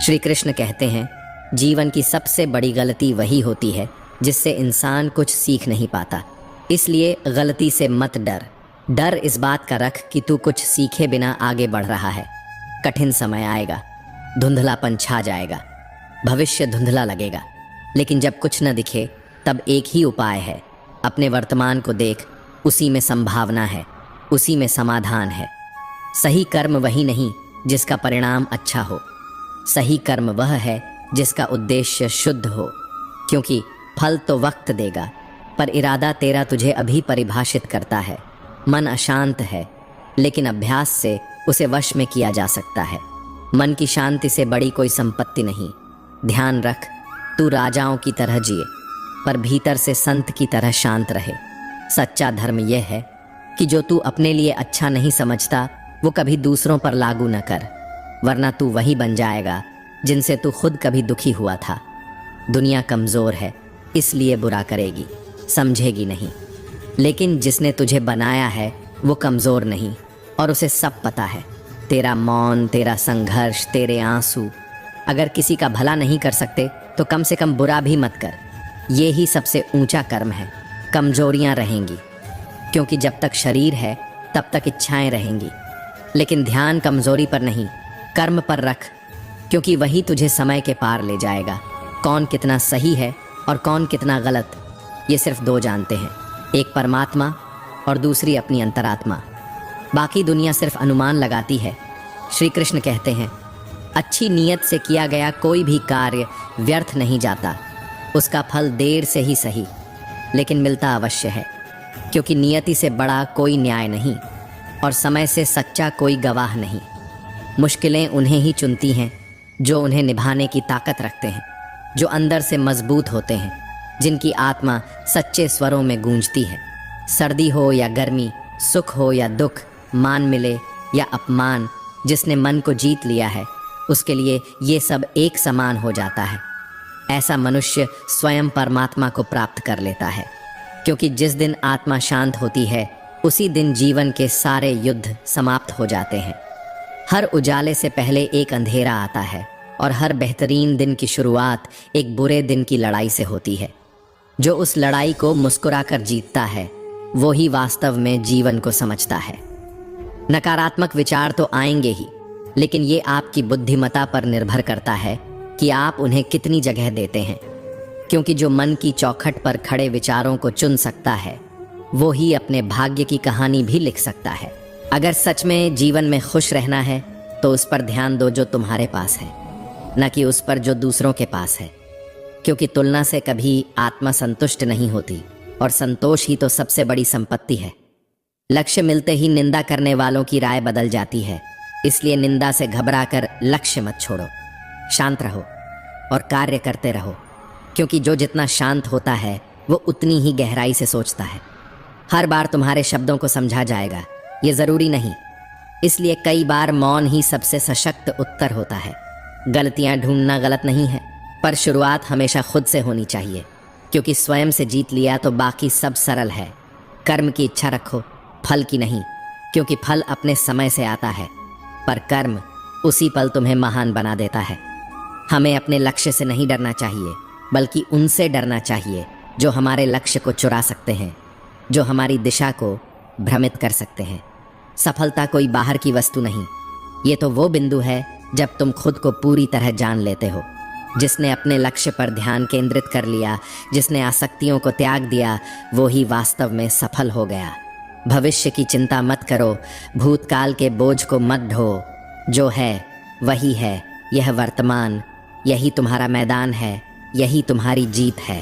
श्री कृष्ण कहते हैं, जीवन की सबसे बड़ी गलती वही होती है जिससे इंसान कुछ सीख नहीं पाता। इसलिए गलती से मत डर। डर इस बात का रख कि तू कुछ सीखे बिना आगे बढ़ रहा है। कठिन समय आएगा, धुंधलापन छा जाएगा, भविष्य धुंधला लगेगा, लेकिन जब कुछ न दिखे तब एक ही उपाय है। अपने वर्तमान को देख, उसी में संभावना है, उसी में समाधान है। सही कर्म वही नहीं जिसका परिणाम अच्छा हो, सही कर्म वह है जिसका उद्देश्य शुद्ध हो। क्योंकि फल तो वक्त देगा, पर इरादा तेरा तुझे अभी परिभाषित करता है। मन अशांत है, लेकिन अभ्यास से उसे वश में किया जा सकता है। मन की शांति से बड़ी कोई संपत्ति नहीं। ध्यान रख, तू राजाओं की तरह जिए, पर भीतर से संत की तरह शांत रहे। सच्चा धर्म यह है कि जो तू अपने लिए अच्छा नहीं समझता वो कभी दूसरों पर लागू न कर, वरना तू वही बन जाएगा जिनसे तू खुद कभी दुखी हुआ था। दुनिया कमज़ोर है, इसलिए बुरा करेगी, समझेगी नहीं। लेकिन जिसने तुझे बनाया है वो कमज़ोर नहीं, और उसे सब पता है। तेरा मौन, तेरा संघर्ष, तेरे आंसू। अगर किसी का भला नहीं कर सकते तो कम से कम बुरा भी मत कर। ये ही सबसे ऊंचा कर्म है। कमजोरियां रहेंगी, क्योंकि जब तक शरीर है तब तक इच्छाएं रहेंगी। लेकिन ध्यान कमजोरी पर नहीं, कर्म पर रख, क्योंकि वही तुझे समय के पार ले जाएगा। कौन कितना सही है और कौन कितना गलत, ये सिर्फ दो जानते हैं, एक परमात्मा और दूसरी अपनी अंतरात्मा। बाकी दुनिया सिर्फ अनुमान लगाती है। श्री कृष्ण कहते हैं, अच्छी नीयत से किया गया कोई भी कार्य व्यर्थ नहीं जाता। उसका फल देर से ही सही, लेकिन मिलता अवश्य है। क्योंकि नियति से बड़ा कोई न्याय नहीं, और समय से सच्चा कोई गवाह नहीं। मुश्किलें उन्हें ही चुनती हैं जो उन्हें निभाने की ताकत रखते हैं, जो अंदर से मजबूत होते हैं, जिनकी आत्मा सच्चे स्वरों में गूंजती है। सर्दी हो या गर्मी, सुख हो या दुख, मान मिले या अपमान, जिसने मन को जीत लिया है उसके लिए ये सब एक समान हो जाता है। ऐसा मनुष्य स्वयं परमात्मा को प्राप्त कर लेता है। क्योंकि जिस दिन आत्मा शांत होती है उसी दिन जीवन के सारे युद्ध समाप्त हो जाते हैं। हर उजाले से पहले एक अंधेरा आता है, और हर बेहतरीन दिन की शुरुआत एक बुरे दिन की लड़ाई से होती है। जो उस लड़ाई को मुस्कुराकर जीतता है वो ही वास्तव में जीवन को समझता है। नकारात्मक विचार तो आएंगे ही, लेकिन ये आपकी बुद्धिमत्ता पर निर्भर करता है कि आप उन्हें कितनी जगह देते हैं। क्योंकि जो मन की चौखट पर खड़े विचारों को चुन सकता है वो ही अपने भाग्य की कहानी भी लिख सकता है। अगर सच में जीवन में खुश रहना है तो उस पर ध्यान दो जो तुम्हारे पास है, न कि उस पर जो दूसरों के पास है। क्योंकि तुलना से कभी आत्मा संतुष्ट नहीं होती, और संतोष ही तो सबसे बड़ी संपत्ति है। लक्ष्य मिलते ही निंदा करने वालों की राय बदल जाती है, इसलिए निंदा से घबराकर लक्ष्य मत छोड़ो। शांत रहो और कार्य करते रहो, क्योंकि जो जितना शांत होता है वो उतनी ही गहराई से सोचता है। हर बार तुम्हारे शब्दों को समझा जाएगा ये ज़रूरी नहीं, इसलिए कई बार मौन ही सबसे सशक्त उत्तर होता है। गलतियां ढूंढना गलत नहीं है, पर शुरुआत हमेशा खुद से होनी चाहिए। क्योंकि स्वयं से जीत लिया तो बाकी सब सरल है। कर्म की इच्छा रखो, फल की नहीं, क्योंकि फल अपने समय से आता है, पर कर्म उसी पल तुम्हें महान बना देता है। हमें अपने लक्ष्य से नहीं डरना चाहिए, बल्कि उनसे डरना चाहिए जो हमारे लक्ष्य को चुरा सकते हैं, जो हमारी दिशा को भ्रमित कर सकते हैं। सफलता कोई बाहर की वस्तु नहीं, ये तो वो बिंदु है जब तुम खुद को पूरी तरह जान लेते हो। जिसने अपने लक्ष्य पर ध्यान केंद्रित कर लिया, जिसने आसक्तियों को त्याग दिया, वो ही वास्तव में सफल हो गया। भविष्य की चिंता मत करो, भूतकाल के बोझ को मत ढो। जो है वही है, यह वर्तमान, यही तुम्हारा मैदान है, यही तुम्हारी जीत है।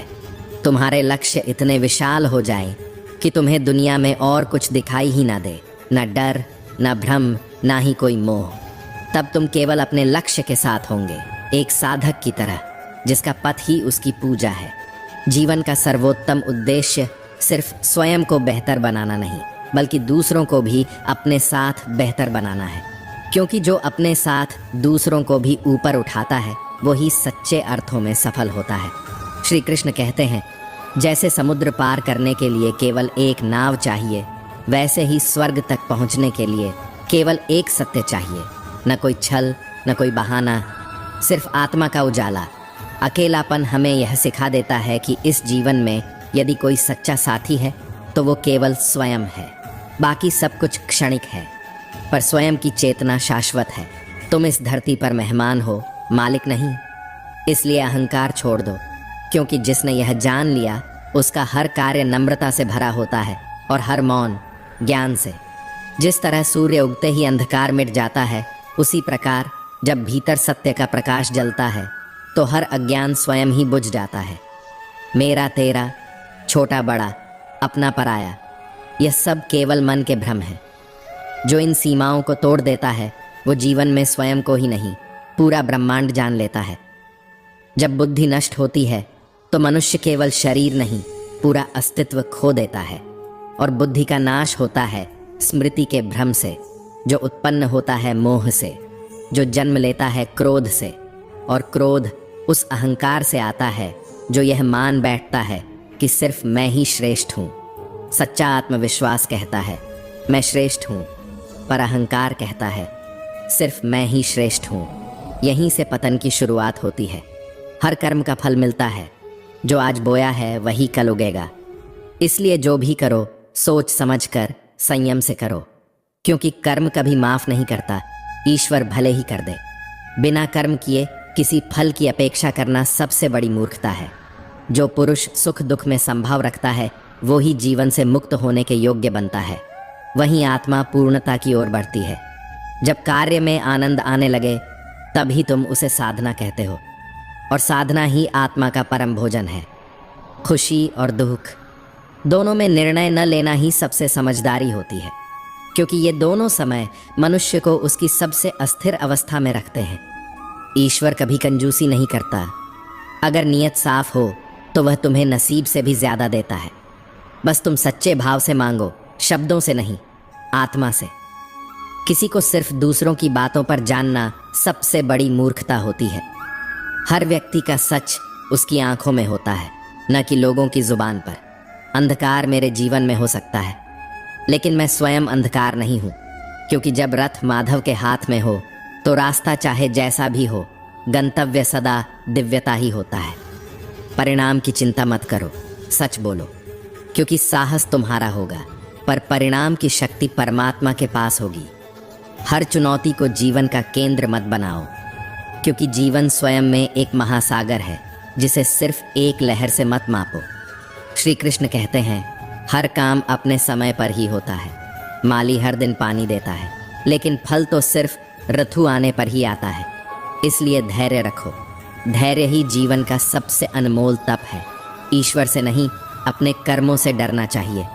तुम्हारे लक्ष्य इतने विशाल हो जाएं कि तुम्हें दुनिया में और कुछ दिखाई ही ना दे, न डर, न भ्रम, ना ही कोई मोह। तब तुम केवल अपने लक्ष्य के साथ होंगे, एक साधक की तरह, जिसका पथ ही उसकी पूजा है। जीवन का सर्वोत्तम उद्देश्य सिर्फ स्वयं को बेहतर बनाना नहीं, बल्कि दूसरों को भी अपने साथ बेहतर बनाना है। क्योंकि जो अपने साथ दूसरों को भी ऊपर उठाता है वो ही सच्चे अर्थों में सफल होता है। श्री कृष्ण कहते हैं, जैसे समुद्र पार करने के लिए केवल एक नाव चाहिए, वैसे ही स्वर्ग तक पहुंचने के लिए केवल एक सत्य चाहिए। न कोई छल, न कोई बहाना, सिर्फ आत्मा का उजाला। अकेलापन हमें यह सिखा देता है कि इस जीवन में यदि कोई सच्चा साथी है तो वो केवल स्वयं है। बाकी सब कुछ क्षणिक है, पर स्वयं की चेतना शाश्वत है। तुम इस धरती पर मेहमान हो, मालिक नहीं। इसलिए अहंकार छोड़ दो, क्योंकि जिसने यह जान लिया उसका हर कार्य नम्रता से भरा होता है और हर मौन ज्ञान से। जिस तरह सूर्य उगते ही अंधकार मिट जाता है, उसी प्रकार जब भीतर सत्य का प्रकाश जलता है तो हर अज्ञान स्वयं ही बुझ जाता है। मेरा तेरा, छोटा बड़ा, अपना पराया, यह सब केवल मन के भ्रम है। जो इन सीमाओं को तोड़ देता है वो जीवन में स्वयं को ही नहीं, पूरा ब्रह्मांड जान लेता है। जब बुद्धि नष्ट होती है तो मनुष्य केवल शरीर नहीं, पूरा अस्तित्व खो देता है। और बुद्धि का नाश होता है स्मृति के भ्रम से, जो उत्पन्न होता है मोह से, जो जन्म लेता है क्रोध से। और क्रोध उस अहंकार से आता है जो यह मान बैठता है कि सिर्फ मैं ही श्रेष्ठ हूँ। सच्चा आत्मविश्वास कहता है मैं श्रेष्ठ हूँ, पर अहंकार कहता है सिर्फ मैं ही श्रेष्ठ हूँ। यहीं से पतन की शुरुआत होती है। हर कर्म का फल मिलता है, जो आज बोया है वही कल उगेगा। इसलिए जो भी करो सोच समझ कर संयम से करो, क्योंकि कर्म कभी माफ नहीं करता, ईश्वर भले ही कर दे। बिना कर्म किए किसी फल की अपेक्षा करना सबसे बड़ी मूर्खता है। जो पुरुष सुख दुख में संभाव रखता है वो ही जीवन से मुक्त होने के योग्य बनता है। वहीं आत्मा पूर्णता की ओर बढ़ती है। जब कार्य में आनंद आने लगे तभी तुम उसे साधना कहते हो, और साधना ही आत्मा का परम भोजन है। खुशी और दुख दोनों में निर्णय न लेना ही सबसे समझदारी होती है, क्योंकि ये दोनों समय मनुष्य को उसकी सबसे अस्थिर अवस्था में रखते हैं। ईश्वर कभी कंजूसी नहीं करता। अगर नीयत साफ हो तो वह तुम्हें नसीब से भी ज्यादा देता है। बस तुम सच्चे भाव से मांगो, शब्दों से नहीं, आत्मा से। किसी को सिर्फ दूसरों की बातों पर जानना सबसे बड़ी मूर्खता होती है। हर व्यक्ति का सच उसकी आंखों में होता है, न कि लोगों की जुबान पर। अंधकार मेरे जीवन में हो सकता है, लेकिन मैं स्वयं अंधकार नहीं हूं, क्योंकि जब रथ माधव के हाथ में हो तो रास्ता चाहे जैसा भी हो, गंतव्य सदा दिव्यता ही होता है। परिणाम की चिंता मत करो, सच बोलो, क्योंकि साहस तुम्हारा होगा, पर परिणाम की शक्ति परमात्मा के पास होगी। हर चुनौती को जीवन का केंद्र मत बनाओ, क्योंकि जीवन स्वयं में एक महासागर है जिसे सिर्फ एक लहर से मत मापो। श्री कृष्ण कहते हैं हर काम अपने समय पर ही होता है। माली हर दिन पानी देता है, लेकिन फल तो सिर्फ ऋतु आने पर ही आता है। इसलिए धैर्य रखो। धैर्य ही जीवन का सबसे अनमोल तप है। ईश्वर से नहीं, अपने कर्मों से डरना चाहिए,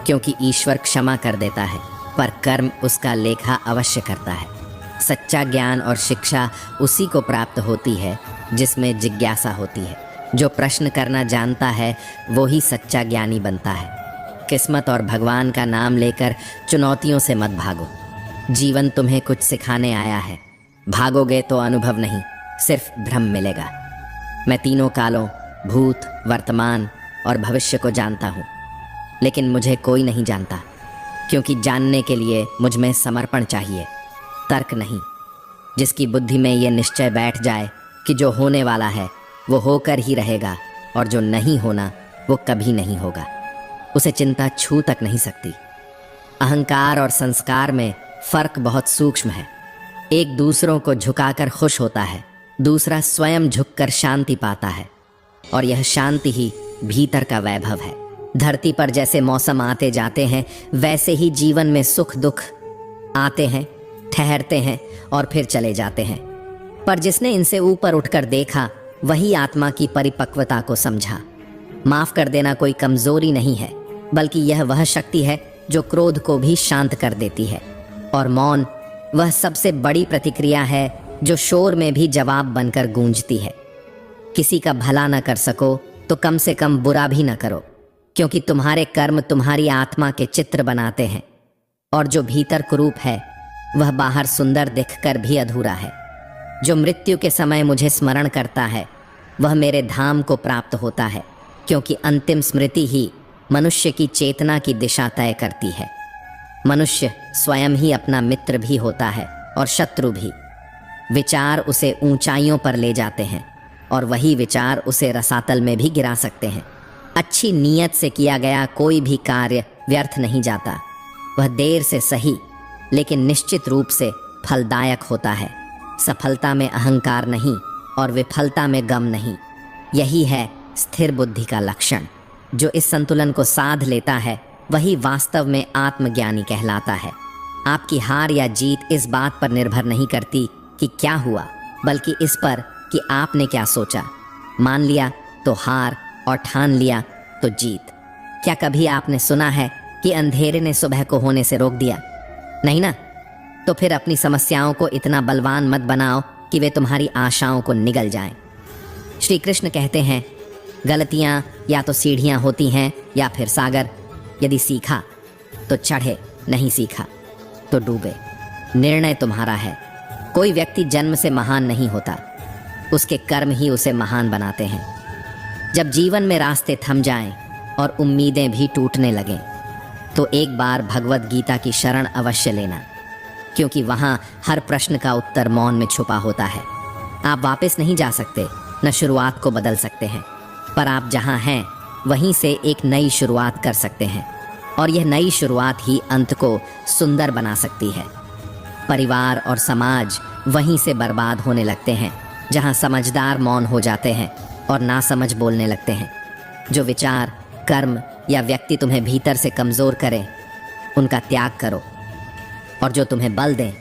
क्योंकि ईश्वर क्षमा कर देता है, पर कर्म उसका लेखा अवश्य करता है। सच्चा ज्ञान और शिक्षा उसी को प्राप्त होती है जिसमें जिज्ञासा होती है। जो प्रश्न करना जानता है वो ही सच्चा ज्ञानी बनता है। किस्मत और भगवान का नाम लेकर चुनौतियों से मत भागो। जीवन तुम्हें कुछ सिखाने आया है। भागोगे तो अनुभव नहीं, सिर्फ भ्रम मिलेगा। मैं तीनों कालों, भूत, वर्तमान और भविष्य को जानता हूँ, लेकिन मुझे कोई नहीं जानता, क्योंकि जानने के लिए मुझ में समर्पण चाहिए, तर्क नहीं। जिसकी बुद्धि में ये निश्चय बैठ जाए कि जो होने वाला है वो होकर ही रहेगा, और जो नहीं होना वो कभी नहीं होगा, उसे चिंता छू तक नहीं सकती। अहंकार और संस्कार में फर्क बहुत सूक्ष्म है। एक दूसरों को झुकाकर खुश होता है, दूसरा स्वयं झुककर शांति पाता है, और यह शांति ही भीतर का वैभव है। धरती पर जैसे मौसम आते जाते हैं, वैसे ही जीवन में सुख दुख आते हैं, ठहरते हैं और फिर चले जाते हैं। पर जिसने इनसे ऊपर उठकर देखा वही आत्मा की परिपक्वता को समझा। माफ कर देना कोई कमजोरी नहीं है, बल्कि यह वह शक्ति है जो क्रोध को भी शांत कर देती है। और मौन वह सबसे बड़ी प्रतिक्रिया है जो शोर में भी जवाब बनकर गूंजती है। किसी का भला न कर सको तो कम से कम बुरा भी न करो, क्योंकि तुम्हारे कर्म तुम्हारी आत्मा के चित्र बनाते हैं, और जो भीतर कुरूप है वह बाहर सुंदर दिखकर भी अधूरा है। जो मृत्यु के समय मुझे स्मरण करता है वह मेरे धाम को प्राप्त होता है, क्योंकि अंतिम स्मृति ही मनुष्य की चेतना की दिशा तय करती है। मनुष्य स्वयं ही अपना मित्र भी होता है और शत्रु भी। विचार उसे ऊंचाइयों पर ले जाते हैं और वही विचार उसे रसातल में भी गिरा सकते हैं। अच्छी नीयत से किया गया कोई भी कार्य व्यर्थ नहीं जाता। वह देर से सही लेकिन निश्चित रूप से फलदायक होता है। सफलता में अहंकार नहीं और विफलता में गम नहीं। यही है स्थिर बुद्धि का लक्षण। जो इस संतुलन को साध लेता है वही वास्तव में आत्मज्ञानी कहलाता है। आपकी हार या जीत इस बात पर निर्भर नहीं करती कि क्या हुआ, बल्कि इस पर कि आपने क्या सोचा। मान लिया तो हार और ठान लिया तो जीत। क्या कभी आपने सुना है कि अंधेरे ने सुबह को होने से रोक दिया? नहीं ना। तो फिर अपनी समस्याओं को इतना बलवान मत बनाओ कि वे तुम्हारी आशाओं को निगल जाएं। श्री कृष्ण कहते हैं, गलतियां या तो सीढ़ियां होती हैं या फिर सागर। यदि सीखा तो चढ़े, नहीं सीखा तो डूबे। निर्णय तुम्हारा है। कोई व्यक्ति जन्म से महान नहीं होता, उसके कर्म ही उसे महान बनाते हैं। जब जीवन में रास्ते थम जाएं और उम्मीदें भी टूटने लगें तो एक बार भगवत गीता की शरण अवश्य लेना, क्योंकि वहाँ हर प्रश्न का उत्तर मौन में छुपा होता है। आप वापस नहीं जा सकते, न शुरुआत को बदल सकते हैं, पर आप जहाँ हैं वहीं से एक नई शुरुआत कर सकते हैं और यह नई शुरुआत ही अंत को सुंदर बना सकती है। परिवार और समाज वहीं से बर्बाद होने लगते हैं जहाँ समझदार मौन हो जाते हैं और नासमझ बोलने लगते हैं। जो विचार, कर्म या व्यक्ति तुम्हें भीतर से कमज़ोर करें उनका त्याग करो और जो तुम्हें बल दें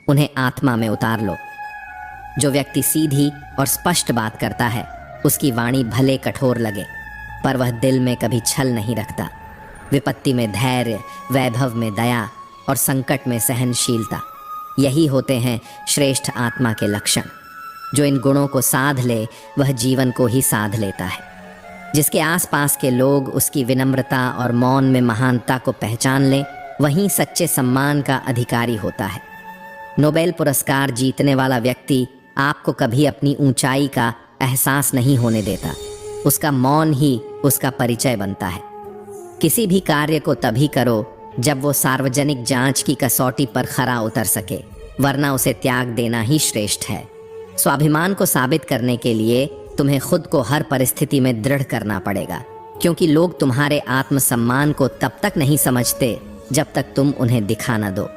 उन्हें आत्मा में उतार लो। जो व्यक्ति सीधी और स्पष्ट बात करता है उसकी वाणी भले कठोर लगे पर वह दिल में कभी छल नहीं रखता। विपत्ति में धैर्य, वैभव में दया और संकट में सहनशीलता, यही होते हैं श्रेष्ठ आत्मा के लक्षण। जो इन गुणों को साध ले वह जीवन को ही साध लेता है। जिसके आसपास के लोग उसकी विनम्रता और मौन में महानता को पहचान लें वहीं सच्चे सम्मान का अधिकारी होता है। नोबेल पुरस्कार जीतने वाला व्यक्ति आपको कभी अपनी ऊंचाई का एहसास नहीं होने देता। उसका मौन ही उसका परिचय बनता है। किसी भी कार्य को तभी करो जब वो सार्वजनिक जांच की कसौटी पर खरा उतर सके, वरना उसे त्याग देना ही श्रेष्ठ है। स्वाभिमान को साबित करने के लिए तुम्हें खुद को हर परिस्थिति में दृढ़ करना पड़ेगा, क्योंकि लोग तुम्हारे आत्मसम्मान को तब तक नहीं समझते जब तक तुम उन्हें दिखा न दो।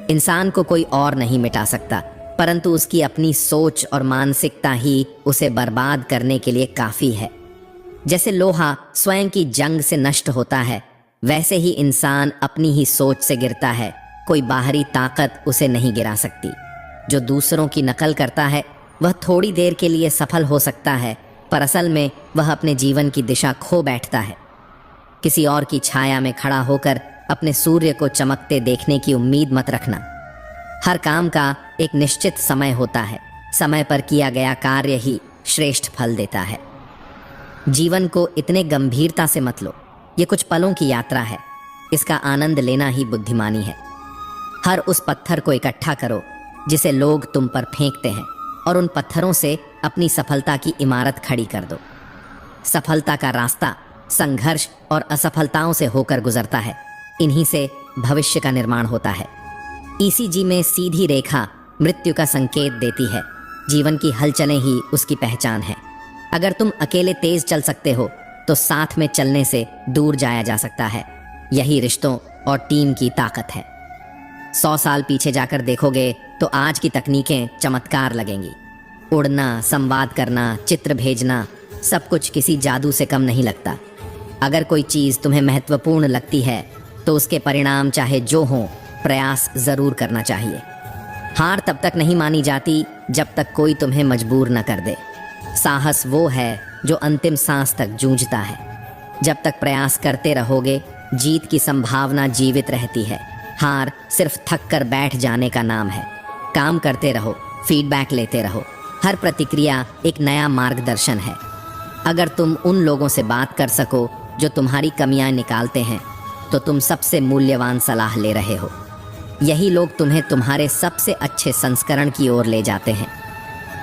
इंसान को कोई और नहीं मिटा सकता, परंतु उसकी अपनी सोच और मानसिकता ही उसे बर्बाद करने के लिए काफ़ी है। जैसे लोहा स्वयं की जंग से नष्ट होता है, वैसे ही इंसान अपनी ही सोच से गिरता है। कोई बाहरी ताकत उसे नहीं गिरा सकती। जो दूसरों की नकल करता है वह थोड़ी देर के लिए सफल हो सकता है, पर असल में वह अपने जीवन की दिशा खो बैठता है। किसी और की छाया में खड़ा होकर अपने सूर्य को चमकते देखने की उम्मीद मत रखना। हर काम का एक निश्चित समय होता है। समय पर किया गया कार्य ही श्रेष्ठ फल देता है। जीवन को इतने गंभीरता से मत लो। ये कुछ पलों की यात्रा है, इसका आनंद लेना ही बुद्धिमानी है। हर उस पत्थर को इकट्ठा करो जिसे लोग तुम पर फेंकते हैं और उन पत्थरों से अपनी सफलता की इमारत खड़ी कर दो। सफलता का रास्ता संघर्ष और असफलताओं से होकर गुजरता है। इन्हीं से भविष्य का निर्माण होता है। ईसीजी में सीधी रेखा मृत्यु का संकेत देती है। जीवन की हलचलें ही उसकी पहचान है। अगर तुम अकेले तेज चल सकते हो तो साथ में चलने से दूर जाया जा सकता है। यही रिश्तों और टीम की ताकत है। 100 साल पीछे जाकर देखोगे तो आज की तकनीकें चमत्कार लगेंगी। उड़ना, संवाद करना, चित्र भेजना, सब कुछ किसी जादू से कम नहीं लगता। अगर कोई चीज़ तुम्हें महत्वपूर्ण लगती है तो उसके परिणाम चाहे जो हों, प्रयास ज़रूर करना चाहिए। हार तब तक नहीं मानी जाती जब तक कोई तुम्हें मजबूर न कर दे। साहस वो है जो अंतिम सांस तक जूझता है। जब तक प्रयास करते रहोगे, जीत की संभावना जीवित रहती है। हार सिर्फ थक कर बैठ जाने का नाम है। काम करते रहो, फीडबैक लेते रहो। हर प्रतिक्रिया एक नया मार्गदर्शन है। अगर तुम उन लोगों से बात कर सको जो तुम्हारी कमियां निकालते हैं तो तुम सबसे मूल्यवान सलाह ले रहे हो। यही लोग तुम्हें तुम्हारे सबसे अच्छे संस्करण की ओर ले जाते हैं।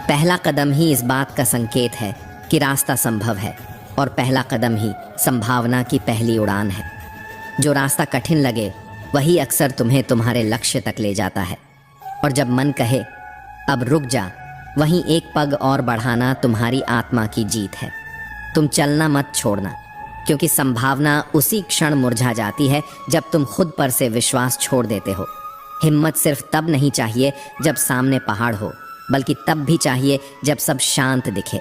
पहला कदम ही इस बात का संकेत है कि रास्ता संभव है, और पहला कदम ही संभावना की पहली उड़ान है। जो रास्ता कठिन लगे वही अक्सर तुम्हें तुम्हारे लक्ष्य तक ले जाता है। और जब मन कहे अब रुक जा, वहीं एक पग और बढ़ाना तुम्हारी आत्मा की जीत है। तुम चलना मत छोड़ना, क्योंकि संभावना उसी क्षण मुरझा जाती है जब तुम खुद पर से विश्वास छोड़ देते हो। हिम्मत सिर्फ तब नहीं चाहिए जब सामने पहाड़ हो, बल्कि तब भी चाहिए जब सब शांत दिखे,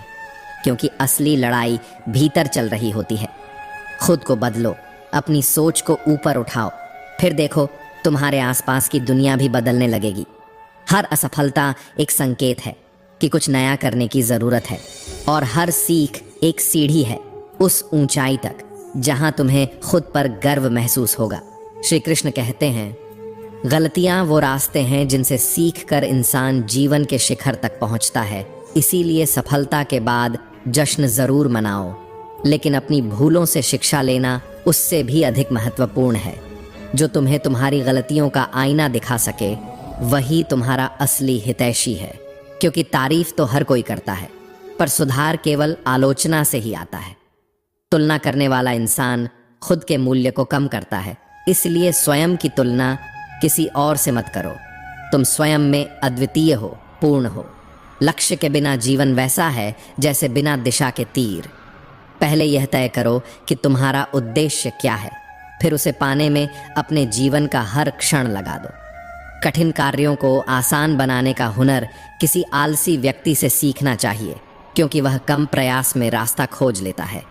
क्योंकि असली लड़ाई भीतर चल रही होती है। खुद को बदलो, अपनी सोच को ऊपर उठाओ, फिर देखो तुम्हारे आसपास की दुनिया भी बदलने लगेगी। हर असफलता एक संकेत है कि कुछ नया करने की जरूरत है, और हर सीख एक सीढ़ी है उस ऊंचाई तक जहां तुम्हें खुद पर गर्व महसूस होगा। श्री कृष्ण कहते हैं, गलतियां वो रास्ते हैं जिनसे सीख कर इंसान जीवन के शिखर तक पहुंचता है। इसीलिए सफलता के बाद जश्न जरूर मनाओ, लेकिन अपनी भूलों से शिक्षा लेना उससे भी अधिक महत्वपूर्ण है। जो तुम्हें तुम्हारी गलतियों का आईना दिखा सके वही तुम्हारा असली हितैषी है, क्योंकि तारीफ तो हर कोई करता है, पर सुधार केवल आलोचना से ही आता है। तुलना करने वाला इंसान खुद के मूल्य को कम करता है, इसलिए स्वयं की तुलना किसी और से मत करो। तुम स्वयं में अद्वितीय हो, पूर्ण हो। लक्ष्य के बिना जीवन वैसा है जैसे बिना दिशा के तीर। पहले यह तय करो कि तुम्हारा उद्देश्य क्या है, फिर उसे पाने में अपने जीवन का हर क्षण लगा दो। कठिन कार्यों को आसान बनाने का हुनर किसी आलसी व्यक्ति से सीखना चाहिए, क्योंकि वह कम प्रयास में रास्ता खोज लेता है,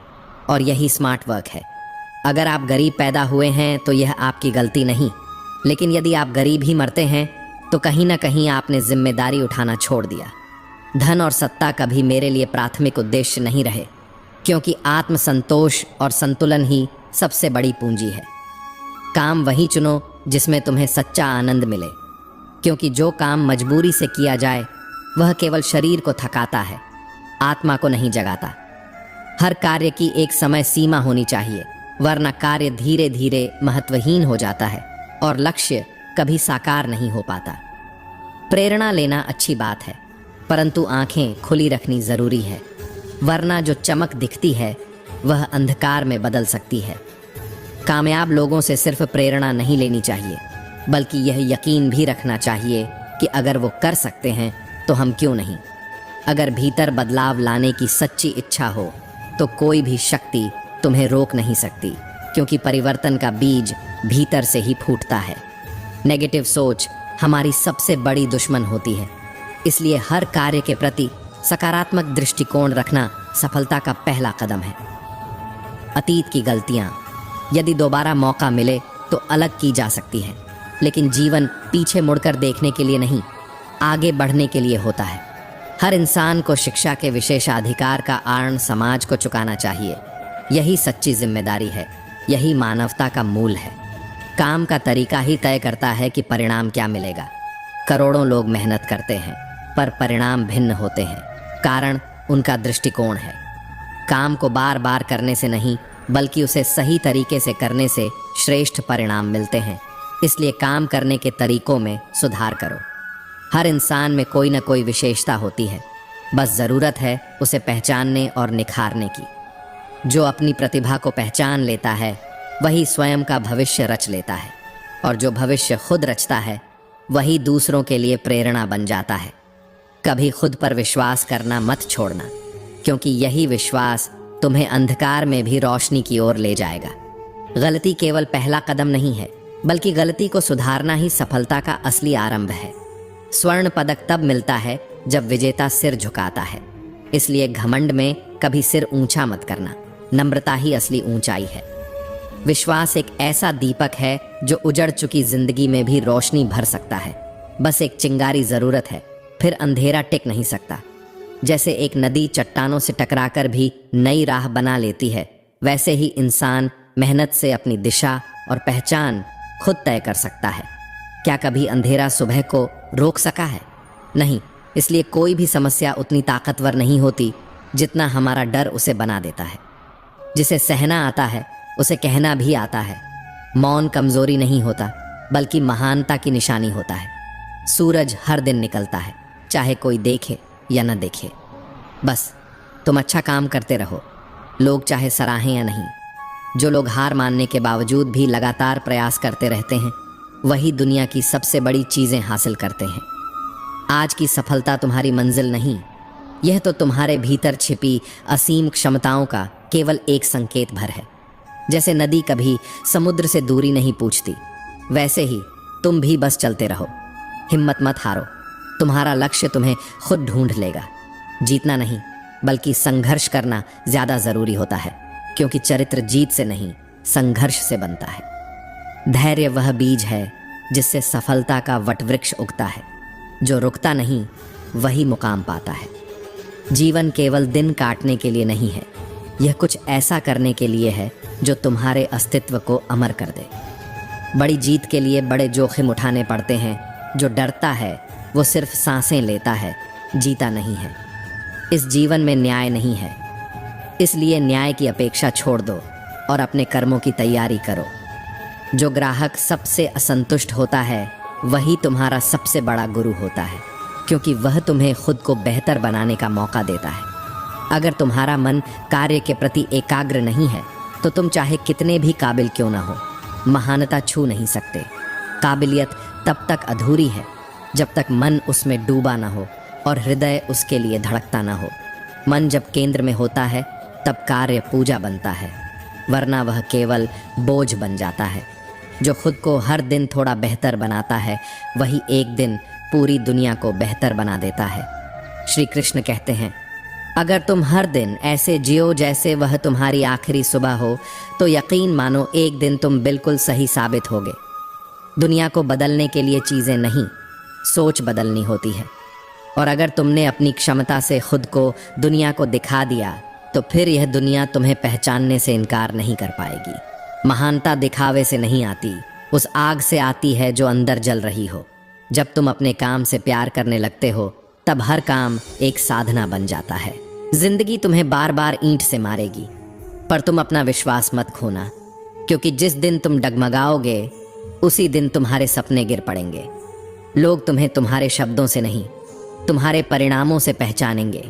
और यही स्मार्ट वर्क है। अगर आप गरीब पैदा हुए हैं तो यह आपकी गलती नहीं, लेकिन यदि आप गरीब ही मरते हैं तो कहीं ना कहीं आपने जिम्मेदारी उठाना छोड़ दिया। धन और सत्ता कभी मेरे लिए प्राथमिक उद्देश्य नहीं रहे, क्योंकि आत्मसंतोष और संतुलन ही सबसे बड़ी पूंजी है। काम वही चुनो जिसमें तुम्हें सच्चा आनंद मिले, क्योंकि जो काम मजबूरी से किया जाए वह केवल शरीर को थकाता है, आत्मा को नहीं जगाता। हर कार्य की एक समय सीमा होनी चाहिए, वरना कार्य धीरे धीरे महत्वहीन हो जाता है और लक्ष्य कभी साकार नहीं हो पाता। प्रेरणा लेना अच्छी बात है, परंतु आंखें खुली रखनी जरूरी है, वरना जो चमक दिखती है वह अंधकार में बदल सकती है। कामयाब लोगों से सिर्फ प्रेरणा नहीं लेनी चाहिए, बल्कि यह यकीन भी रखना चाहिए कि अगर वो कर सकते हैं तो हम क्यों नहीं। अगर भीतर बदलाव लाने की सच्ची इच्छा हो तो कोई भी शक्ति तुम्हें रोक नहीं सकती, क्योंकि परिवर्तन का बीज भीतर से ही फूटता है। नेगेटिव सोच हमारी सबसे बड़ी दुश्मन होती है, इसलिए हर कार्य के प्रति सकारात्मक दृष्टिकोण रखना सफलता का पहला कदम है। अतीत की गलतियां यदि दोबारा मौका मिले तो अलग की जा सकती है, लेकिन जीवन पीछे मुड़कर देखने के लिए नहीं, आगे बढ़ने के लिए होता है। हर इंसान को शिक्षा के विशेषाधिकार का आर्ण समाज को चुकाना चाहिए। यही सच्ची जिम्मेदारी है, यही मानवता का मूल है। काम का तरीका ही तय करता है कि परिणाम क्या मिलेगा। करोड़ों लोग मेहनत करते हैं, पर परिणाम भिन्न होते हैं, कारण उनका दृष्टिकोण है। काम को बार बार करने से नहीं, बल्कि उसे सही तरीके से करने से श्रेष्ठ परिणाम मिलते हैं। इसलिए काम करने के तरीकों में सुधार करो। हर इंसान में कोई न कोई विशेषता होती है, बस ज़रूरत है उसे पहचानने और निखारने की। जो अपनी प्रतिभा को पहचान लेता है वही स्वयं का भविष्य रच लेता है, और जो भविष्य खुद रचता है वही दूसरों के लिए प्रेरणा बन जाता है। कभी खुद पर विश्वास करना मत छोड़ना, क्योंकि यही विश्वास तुम्हें अंधकार में भी रोशनी की ओर ले जाएगा। गलती केवल पहला कदम नहीं है, बल्कि गलती को सुधारना ही सफलता का असली आरंभ है। स्वर्ण पदक तब मिलता है जब विजेता सिर झुकाता है, इसलिए घमंड में कभी सिर ऊंचा मत करना। नम्रता ही असली ऊंचाई है। विश्वास एक ऐसा दीपक है जो उजड़ चुकी जिंदगी में भी रोशनी भर सकता है। बस एक चिंगारी जरूरत है, फिर अंधेरा टिक नहीं सकता। जैसे एक नदी चट्टानों से टकराकर भी नई राह बना लेती है, वैसे ही इंसान मेहनत से अपनी दिशा और पहचान खुद तय कर सकता है। क्या कभी अंधेरा सुबह को रोक सका है? नहीं। इसलिए कोई भी समस्या उतनी ताकतवर नहीं होती जितना हमारा डर उसे बना देता है। जिसे सहना आता है उसे कहना भी आता है। मौन कमजोरी नहीं होता, बल्कि महानता की निशानी होता है। सूरज हर दिन निकलता है, चाहे कोई देखे या न देखे। बस तुम अच्छा काम करते रहो, लोग चाहे सराहें या नहीं। जो लोग हार मानने के बावजूद भी लगातार प्रयास करते रहते हैं, वही दुनिया की सबसे बड़ी चीज़ें हासिल करते हैं। आज की सफलता तुम्हारी मंजिल नहीं, यह तो तुम्हारे भीतर छिपी असीम क्षमताओं का केवल एक संकेत भर है। जैसे नदी कभी समुद्र से दूरी नहीं पूछती, वैसे ही तुम भी बस चलते रहो, हिम्मत मत हारो। तुम्हारा लक्ष्य तुम्हें खुद ढूंढ लेगा। जीतना नहीं बल्कि संघर्ष करना ज्यादा जरूरी होता है, क्योंकि चरित्र जीत से नहीं संघर्ष से बनता है। धैर्य वह बीज है जिससे सफलता का वटवृक्ष उगता है। जो रुकता नहीं वही मुकाम पाता है। जीवन केवल दिन काटने के लिए नहीं है, यह कुछ ऐसा करने के लिए है जो तुम्हारे अस्तित्व को अमर कर दे। बड़ी जीत के लिए बड़े जोखिम उठाने पड़ते हैं। जो डरता है वो सिर्फ सांसें लेता है, जीता नहीं है। इस जीवन में न्याय नहीं है, इसलिए न्याय की अपेक्षा छोड़ दो और अपने कर्मों की तैयारी करो। जो ग्राहक सबसे असंतुष्ट होता है वही तुम्हारा सबसे बड़ा गुरु होता है, क्योंकि वह तुम्हें खुद को बेहतर बनाने का मौका देता है। अगर तुम्हारा मन कार्य के प्रति एकाग्र नहीं है तो तुम चाहे कितने भी काबिल क्यों ना हो, महानता छू नहीं सकते। काबिलियत तब तक अधूरी है जब तक मन उसमें डूबा ना हो और हृदय उसके लिए धड़कता ना हो। मन जब केंद्र में होता है तब कार्य पूजा बनता है, वरना वह केवल बोझ बन जाता है। जो खुद को हर दिन थोड़ा बेहतर बनाता है वही एक दिन पूरी दुनिया को बेहतर बना देता है। श्री कृष्ण कहते हैं, अगर तुम हर दिन ऐसे जियो जैसे वह तुम्हारी आखिरी सुबह हो तो यकीन मानो एक दिन तुम बिल्कुल सही साबित होगे। दुनिया को बदलने के लिए चीज़ें नहीं, सोच बदलनी होती है। और अगर तुमने अपनी क्षमता से खुद को दुनिया को दिखा दिया तो फिर यह दुनिया तुम्हें पहचानने से इनकार नहीं कर पाएगी। महानता दिखावे से नहीं आती, उस आग से आती है जो अंदर जल रही हो। जब तुम अपने काम से प्यार करने लगते हो तब हर काम एक साधना बन जाता है। जिंदगी तुम्हें बार बार ईंट से मारेगी, पर तुम अपना विश्वास मत खोना, क्योंकि जिस दिन तुम डगमगाओगे उसी दिन तुम्हारे सपने गिर पड़ेंगे। लोग तुम्हें तुम्हारे शब्दों से नहीं, तुम्हारे परिणामों से पहचानेंगे।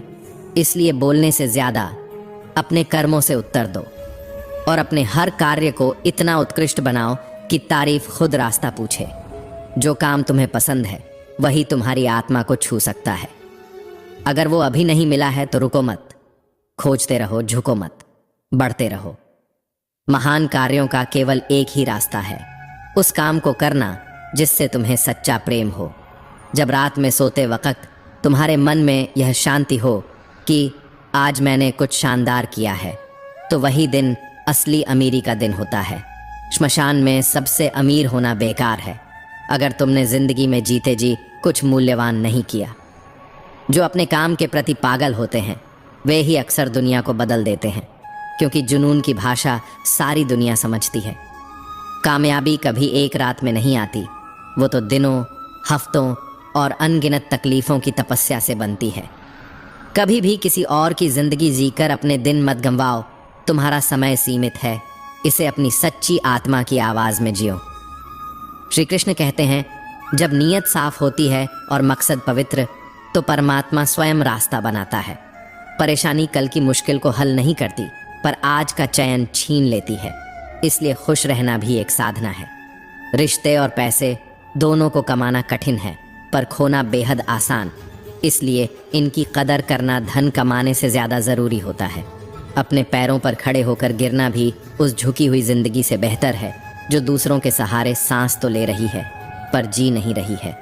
इसलिए बोलने से ज्यादा अपने कर्मों से उत्तर दो और अपने हर कार्य को इतना उत्कृष्ट बनाओ कि तारीफ खुद रास्ता पूछे। जो काम तुम्हें पसंद है वही तुम्हारी आत्मा को छू सकता है। अगर वो अभी नहीं मिला है तो रुको मत, खोजते रहो, झुको मत, बढ़ते रहो। महान कार्यों का केवल एक ही रास्ता है, उस काम को करना जिससे तुम्हें सच्चा प्रेम हो। जब रात में सोते वक्त तुम्हारे मन में यह शांति हो कि आज मैंने कुछ शानदार किया है, तो वही दिन असली अमीरी का दिन होता है। श्मशान में सबसे अमीर होना बेकार है अगर तुमने जिंदगी में जीते जी कुछ मूल्यवान नहीं किया। जो अपने काम के प्रति पागल होते हैं वे ही अक्सर दुनिया को बदल देते हैं, क्योंकि जुनून की भाषा सारी दुनिया समझती है। कामयाबी कभी एक रात में नहीं आती, वो तो दिनों, हफ्तों और अनगिनत तकलीफ़ों की तपस्या से बनती है। कभी भी किसी और की जिंदगी जीकर अपने दिन मत गंवाओ, तुम्हारा समय सीमित है, इसे अपनी सच्ची आत्मा की आवाज़ में जियो। श्री कृष्ण कहते हैं, जब नीयत साफ होती है और मकसद पवित्र तो परमात्मा स्वयं रास्ता बनाता है। परेशानी कल की मुश्किल को हल नहीं करती, पर आज का चयन छीन लेती है। इसलिए खुश रहना भी एक साधना है। रिश्ते और पैसे दोनों को कमाना कठिन है, पर खोना बेहद आसान। इसलिए इनकी कदर करना धन कमाने से ज़्यादा ज़रूरी होता है। अपने पैरों पर खड़े होकर गिरना भी उस झुकी हुई ज़िंदगी से बेहतर है जो दूसरों के सहारे सांस तो ले रही है पर जी नहीं रही है।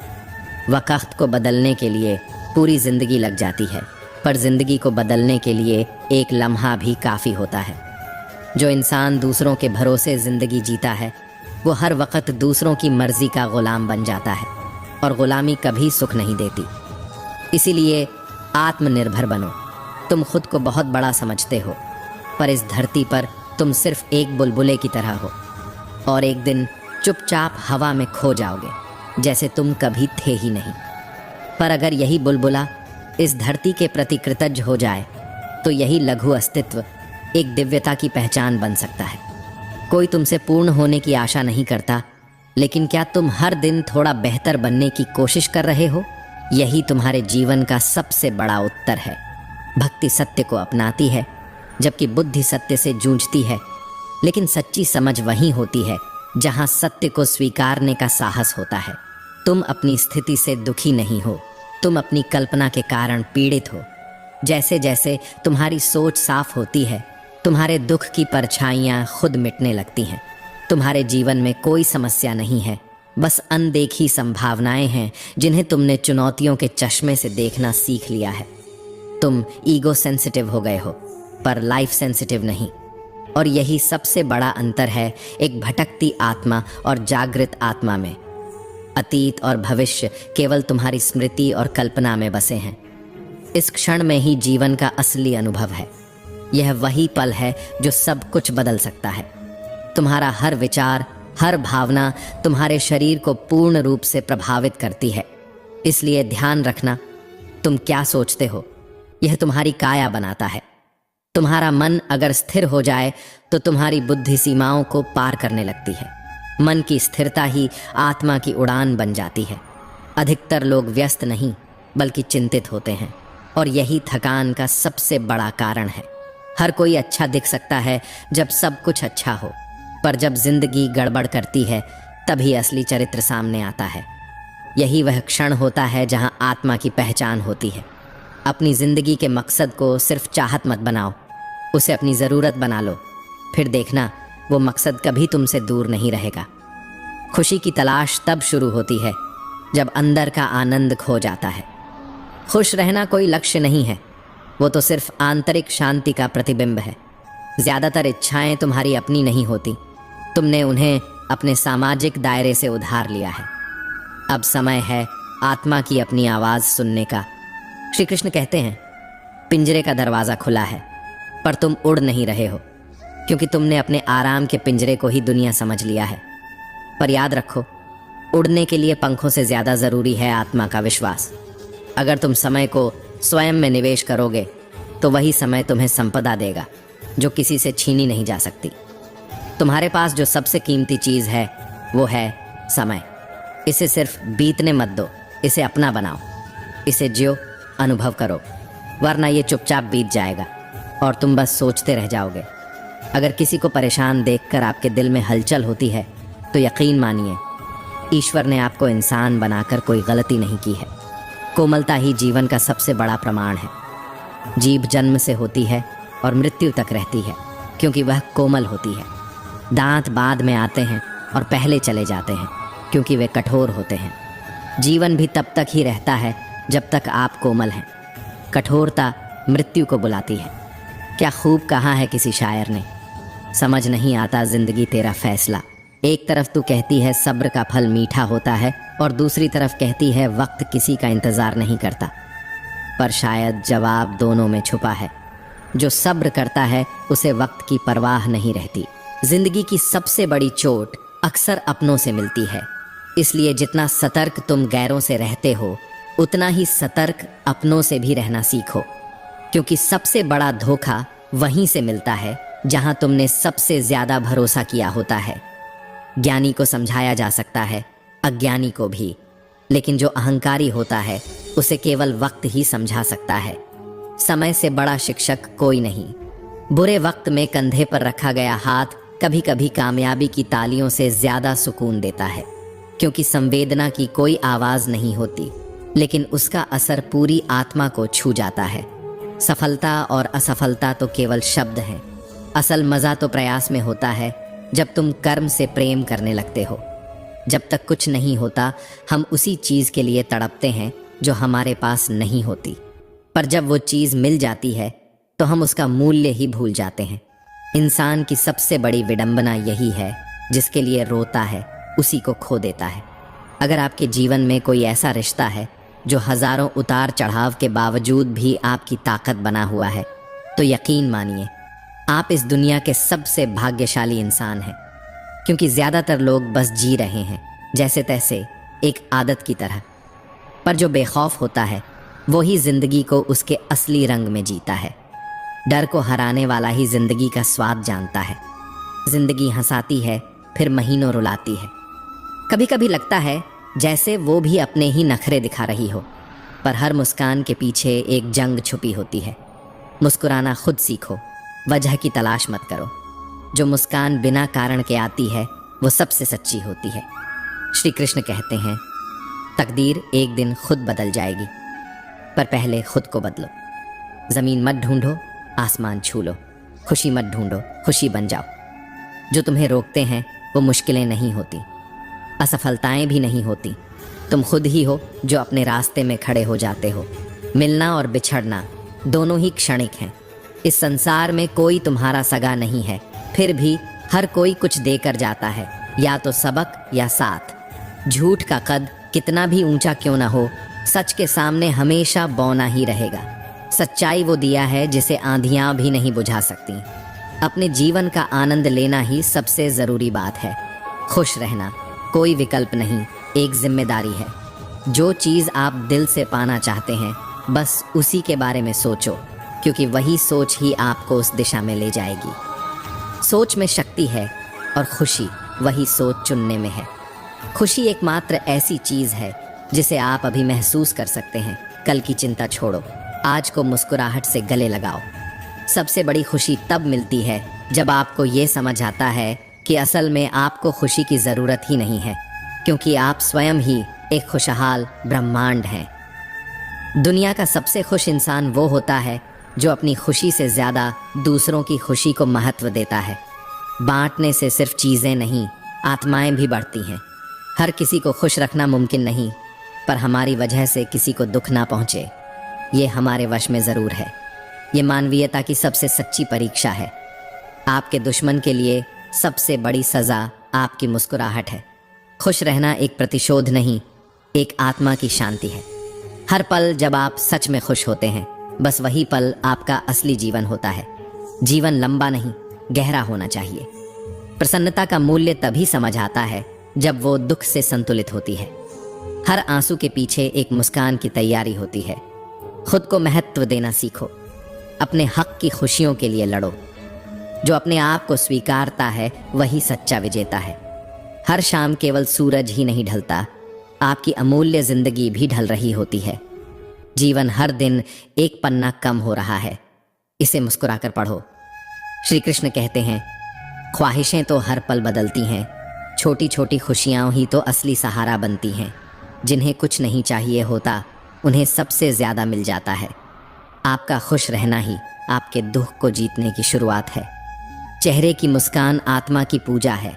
वक्त को बदलने के लिए पूरी ज़िंदगी लग जाती है, पर ज़िंदगी को बदलने के लिए एक लम्हा भी काफ़ी होता है। जो इंसान दूसरों के भरोसे ज़िंदगी जीता है वो हर वक्त दूसरों की मर्ज़ी का ग़ुलाम बन जाता है, और ग़ुलामी कभी सुख नहीं देती। इसीलिए आत्मनिर्भर बनो। तुम खुद को बहुत बड़ा समझते हो, पर इस धरती पर तुम सिर्फ एक बुलबुले की तरह हो, और एक दिन चुपचाप हवा में खो जाओगे जैसे तुम कभी थे ही नहीं। पर अगर यही बुलबुला इस धरती के प्रति कृतज्ञ हो जाए तो यही लघु अस्तित्व एक दिव्यता की पहचान बन सकता है। कोई तुमसे पूर्ण होने की आशा नहीं करता, लेकिन क्या तुम हर दिन थोड़ा बेहतर बनने की कोशिश कर रहे हो? यही तुम्हारे जीवन का सबसे बड़ा उत्तर है। भक्ति सत्य को अपनाती है, जबकि बुद्धि सत्य से जूझती है। लेकिन सच्ची समझ वहीं होती है जहां सत्य को स्वीकारने का साहस होता है। तुम अपनी स्थिति से दुखी नहीं हो, तुम अपनी कल्पना के कारण पीड़ित हो। जैसे जैसे तुम्हारी सोच साफ होती है, तुम्हारे दुख की परछाइयाँ खुद मिटने लगती हैं। तुम्हारे जीवन में कोई समस्या नहीं है, बस अनदेखी संभावनाएं हैं जिन्हें तुमने चुनौतियों के चश्मे से देखना सीख लिया है। तुम ईगो सेंसिटिव हो गए हो, पर लाइफ सेंसिटिव नहीं। और यही सबसे बड़ा अंतर है एक भटकती आत्मा और जागृत आत्मा में। अतीत और भविष्य केवल तुम्हारी स्मृति और कल्पना में बसे हैं। इस क्षण में ही जीवन का असली अनुभव है। यह वही पल है जो सब कुछ बदल सकता है। तुम्हारा हर विचार, हर भावना तुम्हारे शरीर को पूर्ण रूप से प्रभावित करती है। इसलिए ध्यान रखना, तुम क्या सोचते हो यह तुम्हारी काया बनाता है। तुम्हारा मन अगर स्थिर हो जाए तो तुम्हारी बुद्धि सीमाओं को पार करने लगती है। मन की स्थिरता ही आत्मा की उड़ान बन जाती है। अधिकतर लोग व्यस्त नहीं बल्कि चिंतित होते हैं, और यही थकान का सबसे बड़ा कारण है। हर कोई अच्छा दिख सकता है जब सब कुछ अच्छा हो, पर जब जिंदगी गड़बड़ करती है तभी असली चरित्र सामने आता है। यही वह क्षण होता है जहां आत्मा की पहचान होती है। अपनी जिंदगी के मकसद को सिर्फ चाहत मत बनाओ, उसे अपनी ज़रूरत बना लो। फिर देखना वो मकसद कभी तुमसे दूर नहीं रहेगा। खुशी की तलाश तब शुरू होती है जब अंदर का आनंद खो जाता है। खुश रहना कोई लक्ष्य नहीं है, वो तो सिर्फ आंतरिक शांति का प्रतिबिंब है। ज़्यादातर इच्छाएं तुम्हारी अपनी नहीं होती, तुमने उन्हें अपने सामाजिक दायरे से उधार लिया है। अब समय है आत्मा की अपनी आवाज़ सुनने का। श्री कृष्ण कहते हैं, पिंजरे का दरवाज़ा खुला है पर तुम उड़ नहीं रहे हो, क्योंकि तुमने अपने आराम के पिंजरे को ही दुनिया समझ लिया है। पर याद रखो, उड़ने के लिए पंखों से ज़्यादा ज़रूरी है आत्मा का विश्वास। अगर तुम समय को स्वयं में निवेश करोगे तो वही समय तुम्हें संपदा देगा जो किसी से छीनी नहीं जा सकती। तुम्हारे पास जो सबसे कीमती चीज़ है वो है समय। इसे सिर्फ बीतने मत दो, इसे अपना बनाओ, इसे जियो, अनुभव करो, वरना ये चुपचाप बीत जाएगा और तुम बस सोचते रह जाओगे। अगर किसी को परेशान देखकर आपके दिल में हलचल होती है तो यकीन मानिए, ईश्वर ने आपको इंसान बनाकर कोई गलती नहीं की है। कोमलता ही जीवन का सबसे बड़ा प्रमाण है। जीभ जन्म से होती है और मृत्यु तक रहती है, क्योंकि वह कोमल होती है। दांत बाद में आते हैं और पहले चले जाते हैं, क्योंकि वे कठोर होते हैं। जीवन भी तब तक ही रहता है जब तक आप कोमल हैं। कठोरता मृत्यु को बुलाती है। क्या खूब कहा है किसी शायर ने, समझ नहीं आता जिंदगी तेरा फैसला। एक तरफ तू कहती है सब्र का फल मीठा होता है, और दूसरी तरफ कहती है वक्त किसी का इंतज़ार नहीं करता। पर शायद जवाब दोनों में छुपा है। जो सब्र करता है उसे वक्त की परवाह नहीं रहती। जिंदगी की सबसे बड़ी चोट अक्सर अपनों से मिलती है। इसलिए जितना सतर्क तुम गैरों से रहते हो, उतना ही सतर्क अपनों से भी रहना सीखो, क्योंकि सबसे बड़ा धोखा वहीं से मिलता है जहां तुमने सबसे ज्यादा भरोसा किया होता है। ज्ञानी को समझाया जा सकता है, अज्ञानी को भी, लेकिन जो अहंकारी होता है उसे केवल वक्त ही समझा सकता है। समय से बड़ा शिक्षक कोई नहीं। बुरे वक्त में कंधे पर रखा गया हाथ कभी कभी कामयाबी की तालियों से ज्यादा सुकून देता है, क्योंकि संवेदना की कोई आवाज नहीं होती, लेकिन उसका असर पूरी आत्मा को छू जाता है। सफलता और असफलता तो केवल शब्द हैं। असल मज़ा तो प्रयास में होता है, जब तुम कर्म से प्रेम करने लगते हो। जब तक कुछ नहीं होता, हम उसी चीज़ के लिए तड़पते हैं जो हमारे पास नहीं होती, पर जब वो चीज़ मिल जाती है तो हम उसका मूल्य ही भूल जाते हैं। इंसान की सबसे बड़ी विडंबना यही है, जिसके लिए रोता है उसी को खो देता है। अगर आपके जीवन में कोई ऐसा रिश्ता है जो हजारों उतार चढ़ाव के बावजूद भी आपकी ताकत बना हुआ है, तो यकीन मानिए आप इस दुनिया के सबसे भाग्यशाली इंसान हैं, क्योंकि ज़्यादातर लोग बस जी रहे हैं जैसे तैसे, एक आदत की तरह। पर जो बेखौफ होता है वो ही ज़िंदगी को उसके असली रंग में जीता है। डर को हराने वाला ही ज़िंदगी का स्वाद जानता है। ज़िंदगी हंसाती है फिर महीनों रुलाती है। कभी कभी लगता है जैसे वो भी अपने ही नखरे दिखा रही हो, पर हर मुस्कान के पीछे एक जंग छुपी होती है। मुस्कुराना खुद सीखो, वजह की तलाश मत करो। जो मुस्कान बिना कारण के आती है वो सबसे सच्ची होती है। श्री कृष्ण कहते हैं, तकदीर एक दिन खुद बदल जाएगी, पर पहले खुद को बदलो। ज़मीन मत ढूंढो, आसमान छू लो। खुशी मत ढूंढो, खुशी बन जाओ। जो तुम्हें रोकते हैं वो मुश्किलें नहीं होती, असफलताएं भी नहीं होती। तुम खुद ही हो जो अपने रास्ते में खड़े हो जाते हो। मिलना और बिछड़ना दोनों ही क्षणिक हैं। इस संसार में कोई तुम्हारा सगा नहीं है, फिर भी हर कोई कुछ देकर जाता है, या तो सबक या साथ। झूठ का कद कितना भी ऊंचा क्यों ना हो, सच के सामने हमेशा बौना ही रहेगा। सच्चाई वो दिया है जिसे आंधियां भी नहीं बुझा सकती। अपने जीवन का आनंद लेना ही सबसे ज़रूरी बात है। खुश रहना कोई विकल्प नहीं, एक जिम्मेदारी है। जो चीज़ आप दिल से पाना चाहते हैं, बस उसी के बारे में सोचो, क्योंकि वही सोच ही आपको उस दिशा में ले जाएगी। सोच में शक्ति है और खुशी वही सोच चुनने में है। खुशी एकमात्र ऐसी चीज़ है जिसे आप अभी महसूस कर सकते हैं। कल की चिंता छोड़ो, आज को मुस्कुराहट से गले लगाओ। सबसे बड़ी खुशी तब मिलती है जब आपको ये समझ आता है कि असल में आपको खुशी की ज़रूरत ही नहीं है, क्योंकि आप स्वयं ही एक खुशहाल ब्रह्मांड हैं। दुनिया का सबसे खुश इंसान वो होता है जो अपनी खुशी से ज़्यादा दूसरों की खुशी को महत्व देता है। बांटने से सिर्फ चीज़ें नहीं, आत्माएं भी बढ़ती हैं। हर किसी को खुश रखना मुमकिन नहीं, पर हमारी वजह से किसी को दुख ना पहुँचे, ये हमारे वश में ज़रूर है। ये मानवीयता की सबसे सच्ची परीक्षा है। आपके दुश्मन के लिए सबसे बड़ी सज़ा आपकी मुस्कुराहट है। खुश रहना एक प्रतिशोध नहीं, एक आत्मा की शांति है। हर पल जब आप सच में खुश होते हैं, बस वही पल आपका असली जीवन होता है। जीवन लंबा नहीं, गहरा होना चाहिए। प्रसन्नता का मूल्य तभी समझ आता है जब वो दुख से संतुलित होती है। हर आंसू के पीछे एक मुस्कान की तैयारी होती है। खुद को महत्व देना सीखो। अपने हक की खुशियों के लिए लड़ो। जो अपने आप को स्वीकारता है वही सच्चा विजेता है। हर शाम केवल सूरज ही नहीं ढलता, आपकी अमूल्य जिंदगी भी ढल रही होती है। जीवन हर दिन एक पन्ना कम हो रहा है, इसे मुस्कुराकर पढ़ो। श्री कृष्ण कहते हैं, ख्वाहिशें तो हर पल बदलती हैं, छोटी छोटी खुशियाँ ही तो असली सहारा बनती हैं। जिन्हें कुछ नहीं चाहिए होता, उन्हें सबसे ज़्यादा मिल जाता है। आपका खुश रहना ही आपके दुख को जीतने की शुरुआत है। चेहरे की मुस्कान आत्मा की पूजा है।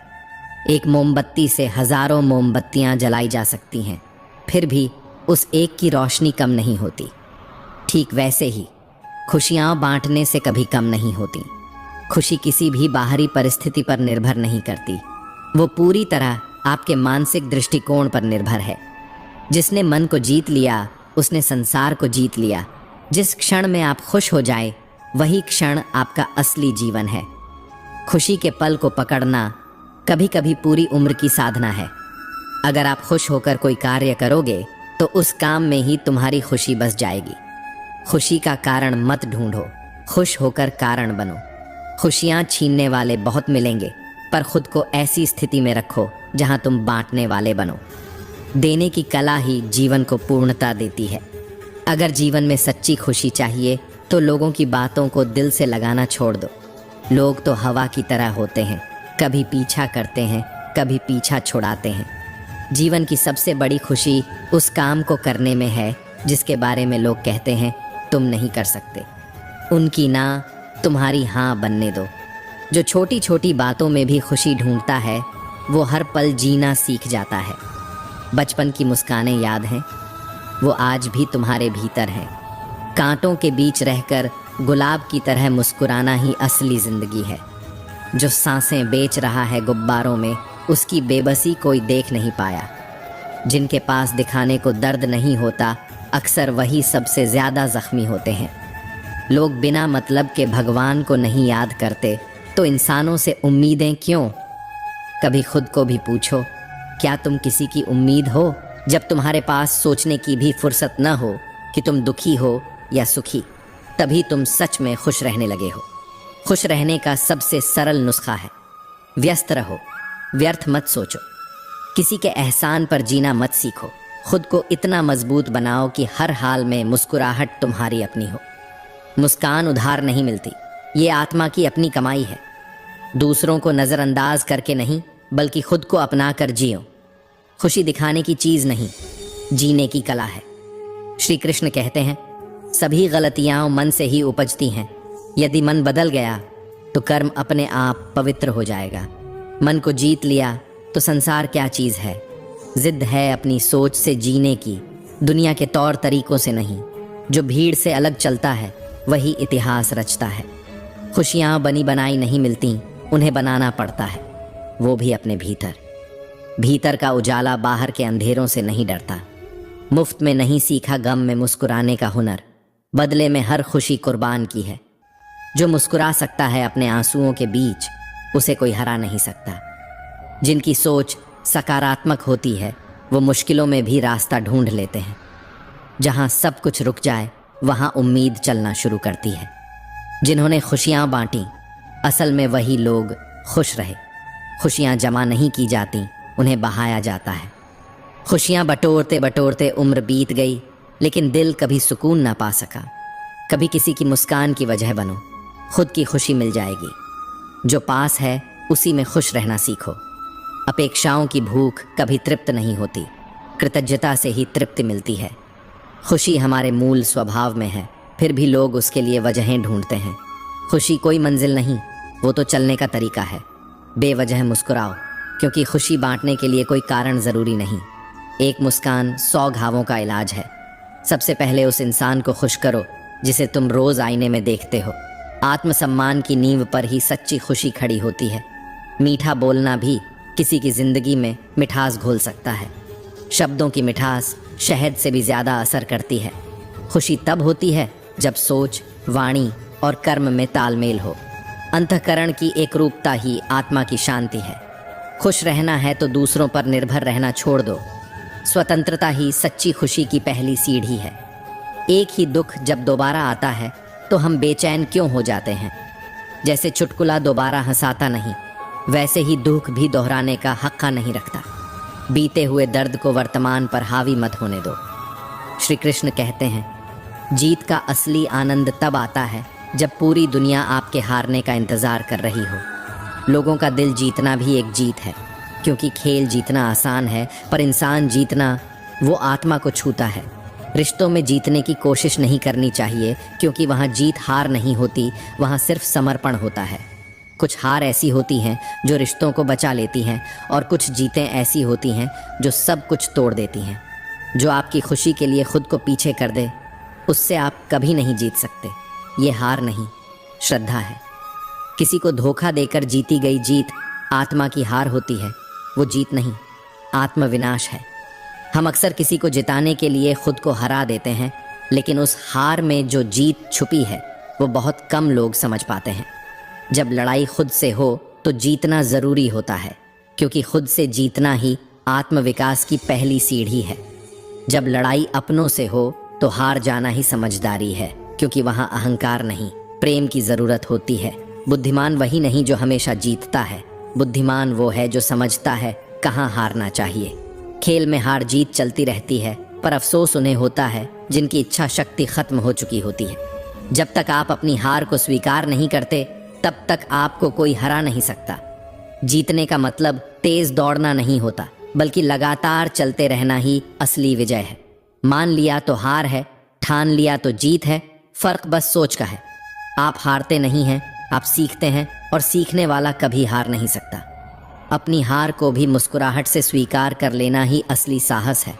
एक मोमबत्ती से हज़ारों मोमबत्तियाँ जलाई जा सकती हैं, फिर भी उस एक की रोशनी कम नहीं होती। ठीक वैसे ही खुशियाँ बांटने से कभी कम नहीं होती। खुशी किसी भी बाहरी परिस्थिति पर निर्भर नहीं करती, वो पूरी तरह आपके मानसिक दृष्टिकोण पर निर्भर है। जिसने मन को जीत लिया, उसने संसार को जीत लिया। जिस क्षण में आप खुश हो जाए, वही क्षण आपका असली जीवन है। खुशी के पल को पकड़ना कभी कभी पूरी उम्र की साधना है। अगर आप खुश होकर कोई कार्य करोगे तो उस काम में ही तुम्हारी खुशी बस जाएगी। खुशी का कारण मत ढूंढो, खुश होकर कारण बनो। खुशियाँ छीनने वाले बहुत मिलेंगे, पर खुद को ऐसी स्थिति में रखो जहाँ तुम बांटने वाले बनो। देने की कला ही जीवन को पूर्णता देती है। अगर जीवन में सच्ची खुशी चाहिए तो लोगों की बातों को दिल से लगाना छोड़ दो। लोग तो हवा की तरह होते हैं, कभी पीछा करते हैं, कभी पीछा छुड़ाते हैं। जीवन की सबसे बड़ी खुशी उस काम को करने में है जिसके बारे में लोग कहते हैं तुम नहीं कर सकते। उनकी ना तुम्हारी हाँ बनने दो। जो छोटी छोटी बातों में भी खुशी ढूंढता है, वो हर पल जीना सीख जाता है। बचपन की मुस्कानें याद हैं? वो आज भी तुम्हारे भीतर हैं। कांटों के बीच रहकर गुलाब की तरह मुस्कुराना ही असली ज़िंदगी है। जो सांसें बेच रहा है गुब्बारों में, उसकी बेबसी कोई देख नहीं पाया। जिनके पास दिखाने को दर्द नहीं होता, अक्सर वही सबसे ज़्यादा ज़ख्मी होते हैं। लोग बिना मतलब के भगवान को नहीं याद करते, तो इंसानों से उम्मीदें क्यों? कभी खुद को भी पूछो, क्या तुम किसी की उम्मीद हो जब तुम्हारे पास सोचने की भी फुर्सत न हो कि तुम दुखी हो या सुखी? तभी तुम सच में खुश रहने लगे हो। खुश रहने का सबसे सरल नुस्खा है, व्यस्त रहो, व्यर्थ मत सोचो। किसी के एहसान पर जीना मत सीखो। खुद को इतना मजबूत बनाओ कि हर हाल में मुस्कुराहट तुम्हारी अपनी हो। मुस्कान उधार नहीं मिलती, ये आत्मा की अपनी कमाई है। दूसरों को नज़रअंदाज करके नहीं, बल्कि खुद को अपना कर जियो। खुशी दिखाने की चीज़ नहीं, जीने की कला है। श्री कृष्ण कहते हैं, सभी गलतियां मन से ही उपजती हैं। यदि मन बदल गया तो कर्म अपने आप पवित्र हो जाएगा। मन को जीत लिया तो संसार क्या चीज़ है। जिद है अपनी सोच से जीने की, दुनिया के तौर तरीकों से नहीं। जो भीड़ से अलग चलता है वही इतिहास रचता है। खुशियाँ बनी बनाई नहीं मिलती, उन्हें बनाना पड़ता है, वो भी अपने भीतर। भीतर का उजाला बाहर के अंधेरों से नहीं डरता। मुफ्त में नहीं सीखा गम में मुस्कुराने का हुनर, बदले में हर खुशी कुर्बान की है। जो मुस्कुरा सकता है अपने आंसुओं के बीच, उसे कोई हरा नहीं सकता। जिनकी सोच सकारात्मक होती है वो मुश्किलों में भी रास्ता ढूंढ लेते हैं। जहाँ सब कुछ रुक जाए वहाँ उम्मीद चलना शुरू करती है। जिन्होंने खुशियाँ बांटी, असल में वही लोग खुश रहे। खुशियाँ जमा नहीं की जाती, उन्हें बहाया जाता है। खुशियाँ बटोरते बटोरते उम्र बीत गई, लेकिन दिल कभी सुकून ना पा सका। कभी किसी की मुस्कान की वजह बनो, खुद की खुशी मिल जाएगी। जो पास है उसी में खुश रहना सीखो। अपेक्षाओं की भूख कभी तृप्त नहीं होती, कृतज्ञता से ही तृप्ति मिलती है। खुशी हमारे मूल स्वभाव में है, फिर भी लोग उसके लिए वजहें ढूंढते हैं। खुशी कोई मंजिल नहीं, वो तो चलने का तरीका है। बेवजह मुस्कुराओ, क्योंकि खुशी बांटने के लिए कोई कारण ज़रूरी नहीं। एक मुस्कान 100 घावों का इलाज है। सबसे पहले उस इंसान को खुश करो जिसे तुम रोज़ आईने में देखते हो। आत्मसम्मान की नींव पर ही सच्ची खुशी खड़ी होती है। मीठा बोलना भी किसी की ज़िंदगी में मिठास घोल सकता है। शब्दों की मिठास शहद से भी ज़्यादा असर करती है। खुशी तब होती है जब सोच, वाणी और कर्म में तालमेल हो। अंतःकरण की एकरूपता ही आत्मा की शांति है। खुश रहना है तो दूसरों पर निर्भर रहना छोड़ दो। स्वतंत्रता ही सच्ची खुशी की पहली सीढ़ी है। एक ही दुख जब दोबारा आता है तो हम बेचैन क्यों हो जाते हैं। जैसे चुटकुला दोबारा हंसाता नहीं, वैसे ही दुख भी दोहराने का हक्का नहीं रखता। बीते हुए दर्द को वर्तमान पर हावी मत होने दो। श्री कृष्ण कहते हैं, जीत का असली आनंद तब आता है जब पूरी दुनिया आपके हारने का इंतज़ार कर रही हो। लोगों का दिल जीतना भी एक जीत है, क्योंकि खेल जीतना आसान है, पर इंसान जीतना वो आत्मा को छूता है। रिश्तों में जीतने की कोशिश नहीं करनी चाहिए, क्योंकि वहाँ जीत हार नहीं होती, वहाँ सिर्फ समर्पण होता है। कुछ हार ऐसी होती हैं जो रिश्तों को बचा लेती हैं, और कुछ जीतें ऐसी होती हैं जो सब कुछ तोड़ देती हैं। जो आपकी खुशी के लिए खुद को पीछे कर दे, उससे आप कभी नहीं जीत सकते। ये हार नहीं, श्रद्धा है। किसी को धोखा देकर जीती गई जीत आत्मा की हार होती है, वो जीत नहीं, आत्मविनाश है। हम अक्सर किसी को जिताने के लिए खुद को हरा देते हैं, लेकिन उस हार में जो जीत छुपी है वो बहुत कम लोग समझ पाते हैं। जब लड़ाई खुद से हो तो जीतना ज़रूरी होता है, क्योंकि खुद से जीतना ही आत्मविकास की पहली सीढ़ी है। जब लड़ाई अपनों से हो तो हार जाना ही समझदारी है, क्योंकि वहाँ अहंकार नहीं, प्रेम की ज़रूरत होती है। बुद्धिमान वही नहीं जो हमेशा जीतता है, बुद्धिमान वो है जो समझता है कहाँ हारना चाहिए। खेल में हार जीत चलती रहती है, पर अफसोस उन्हें होता है जिनकी इच्छा शक्ति खत्म हो चुकी होती है। जब तक आप अपनी हार को स्वीकार नहीं करते, तब तक आपको कोई हरा नहीं सकता। जीतने का मतलब तेज दौड़ना नहीं होता, बल्कि लगातार चलते रहना ही असली विजय है। मान लिया तो हार है, ठान लिया तो जीत है, फर्क बस सोच का है। आप हारते नहीं हैं, आप सीखते हैं, और सीखने वाला कभी हार नहीं सकता। अपनी हार को भी मुस्कुराहट से स्वीकार कर लेना ही असली साहस है,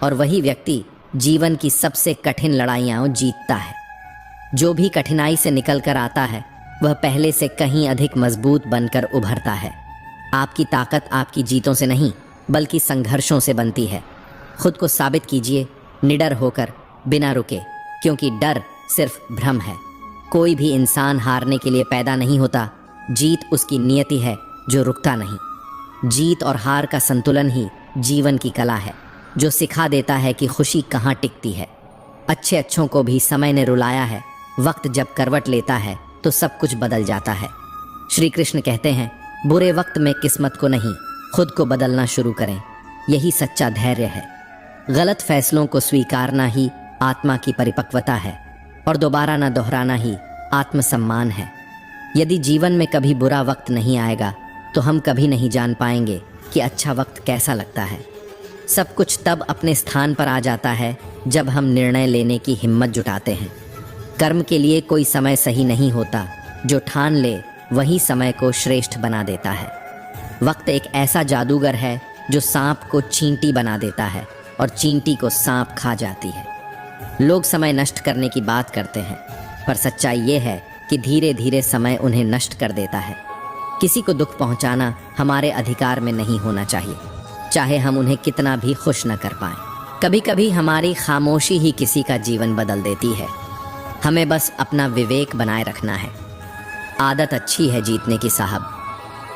और वही व्यक्ति जीवन की सबसे कठिन लड़ाइयाँ जीतता है। जो भी कठिनाई से निकल कर आता है वह पहले से कहीं अधिक मजबूत बनकर उभरता है। आपकी ताकत आपकी जीतों से नहीं, बल्कि संघर्षों से बनती है। खुद को साबित कीजिए निडर होकर, बिना रुके, क्योंकि डर सिर्फ भ्रम है। कोई भी इंसान हारने के लिए पैदा नहीं होता, जीत उसकी नियति है जो रुकता नहीं। जीत और हार का संतुलन ही जीवन की कला है, जो सिखा देता है कि खुशी कहाँ टिकती है। अच्छे अच्छों को भी समय ने रुलाया है। वक्त जब करवट लेता है तो सब कुछ बदल जाता है। श्री कृष्ण कहते हैं, बुरे वक्त में किस्मत को नहीं, खुद को बदलना शुरू करें, यही सच्चा धैर्य है। गलत फैसलों को स्वीकारना ही आत्मा की परिपक्वता है, और दोबारा न दोहराना ही आत्मसम्मान है। यदि जीवन में कभी बुरा वक्त नहीं आएगा तो हम कभी नहीं जान पाएंगे कि अच्छा वक्त कैसा लगता है। सब कुछ तब अपने स्थान पर आ जाता है जब हम निर्णय लेने की हिम्मत जुटाते हैं। कर्म के लिए कोई समय सही नहीं होता, जो ठान ले वही समय को श्रेष्ठ बना देता है। वक्त एक ऐसा जादूगर है जो सांप को चींटी बना देता है और चींटी को सांप खा जाती है। लोग समय नष्ट करने की बात करते हैं, पर सच्चाई ये है कि धीरे धीरे समय उन्हें नष्ट कर देता है। किसी को दुख पहुंचाना हमारे अधिकार में नहीं होना चाहिए, चाहे हम उन्हें कितना भी खुश न कर पाएं। कभी कभी हमारी खामोशी ही किसी का जीवन बदल देती है। हमें बस अपना विवेक बनाए रखना है। आदत अच्छी है जीतने की साहब,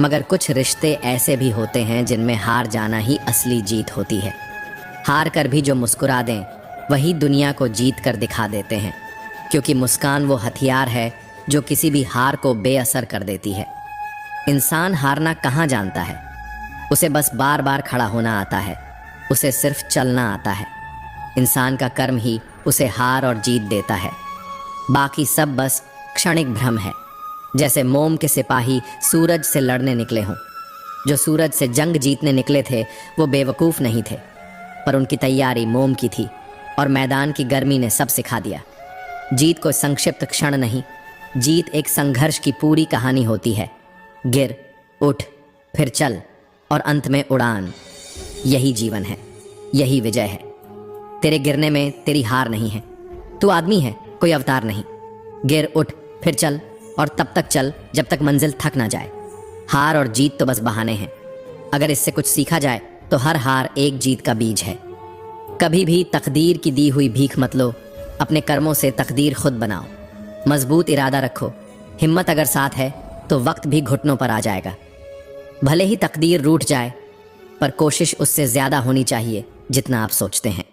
मगर कुछ रिश्ते ऐसे भी होते हैं जिनमें हार जाना ही असली जीत होती है। हार कर भी जो मुस्कुरा दें वही दुनिया को जीत कर दिखा देते हैं, क्योंकि मुस्कान वो हथियार है जो किसी भी हार को बेअसर कर देती है। इंसान हारना कहाँ जानता है, उसे बस बार बार खड़ा होना आता है, उसे सिर्फ चलना आता है। इंसान का कर्म ही उसे हार और जीत देता है, बाकी सब बस क्षणिक भ्रम है। जैसे मोम के सिपाही सूरज से लड़ने निकले हों। जो सूरज से जंग जीतने निकले थे वो बेवकूफ़ नहीं थे, पर उनकी तैयारी मोम की थी और मैदान की गर्मी ने सब सिखा दिया। जीत कोई संक्षिप्त क्षण नहीं, जीत एक संघर्ष की पूरी कहानी होती है। गिर, उठ, फिर चल और अंत में उड़ान। यही जीवन है, यही विजय है। तेरे गिरने में तेरी हार नहीं है। तू आदमी है, कोई अवतार नहीं। गिर, उठ, फिर चल और तब तक चल जब तक मंजिल थक ना जाए। हार और जीत तो बस बहाने हैं। अगर इससे कुछ सीखा जाए तो हर हार एक जीत का बीज है। कभी भी तकदीर की दी हुई भीख मत लो, अपने कर्मों से तकदीर खुद बनाओ। मजबूत इरादा रखो, हिम्मत अगर साथ है तो वक्त भी घुटनों पर आ जाएगा। भले ही तकदीर रूठ जाए, पर कोशिश उससे ज्यादा होनी चाहिए जितना आप सोचते हैं।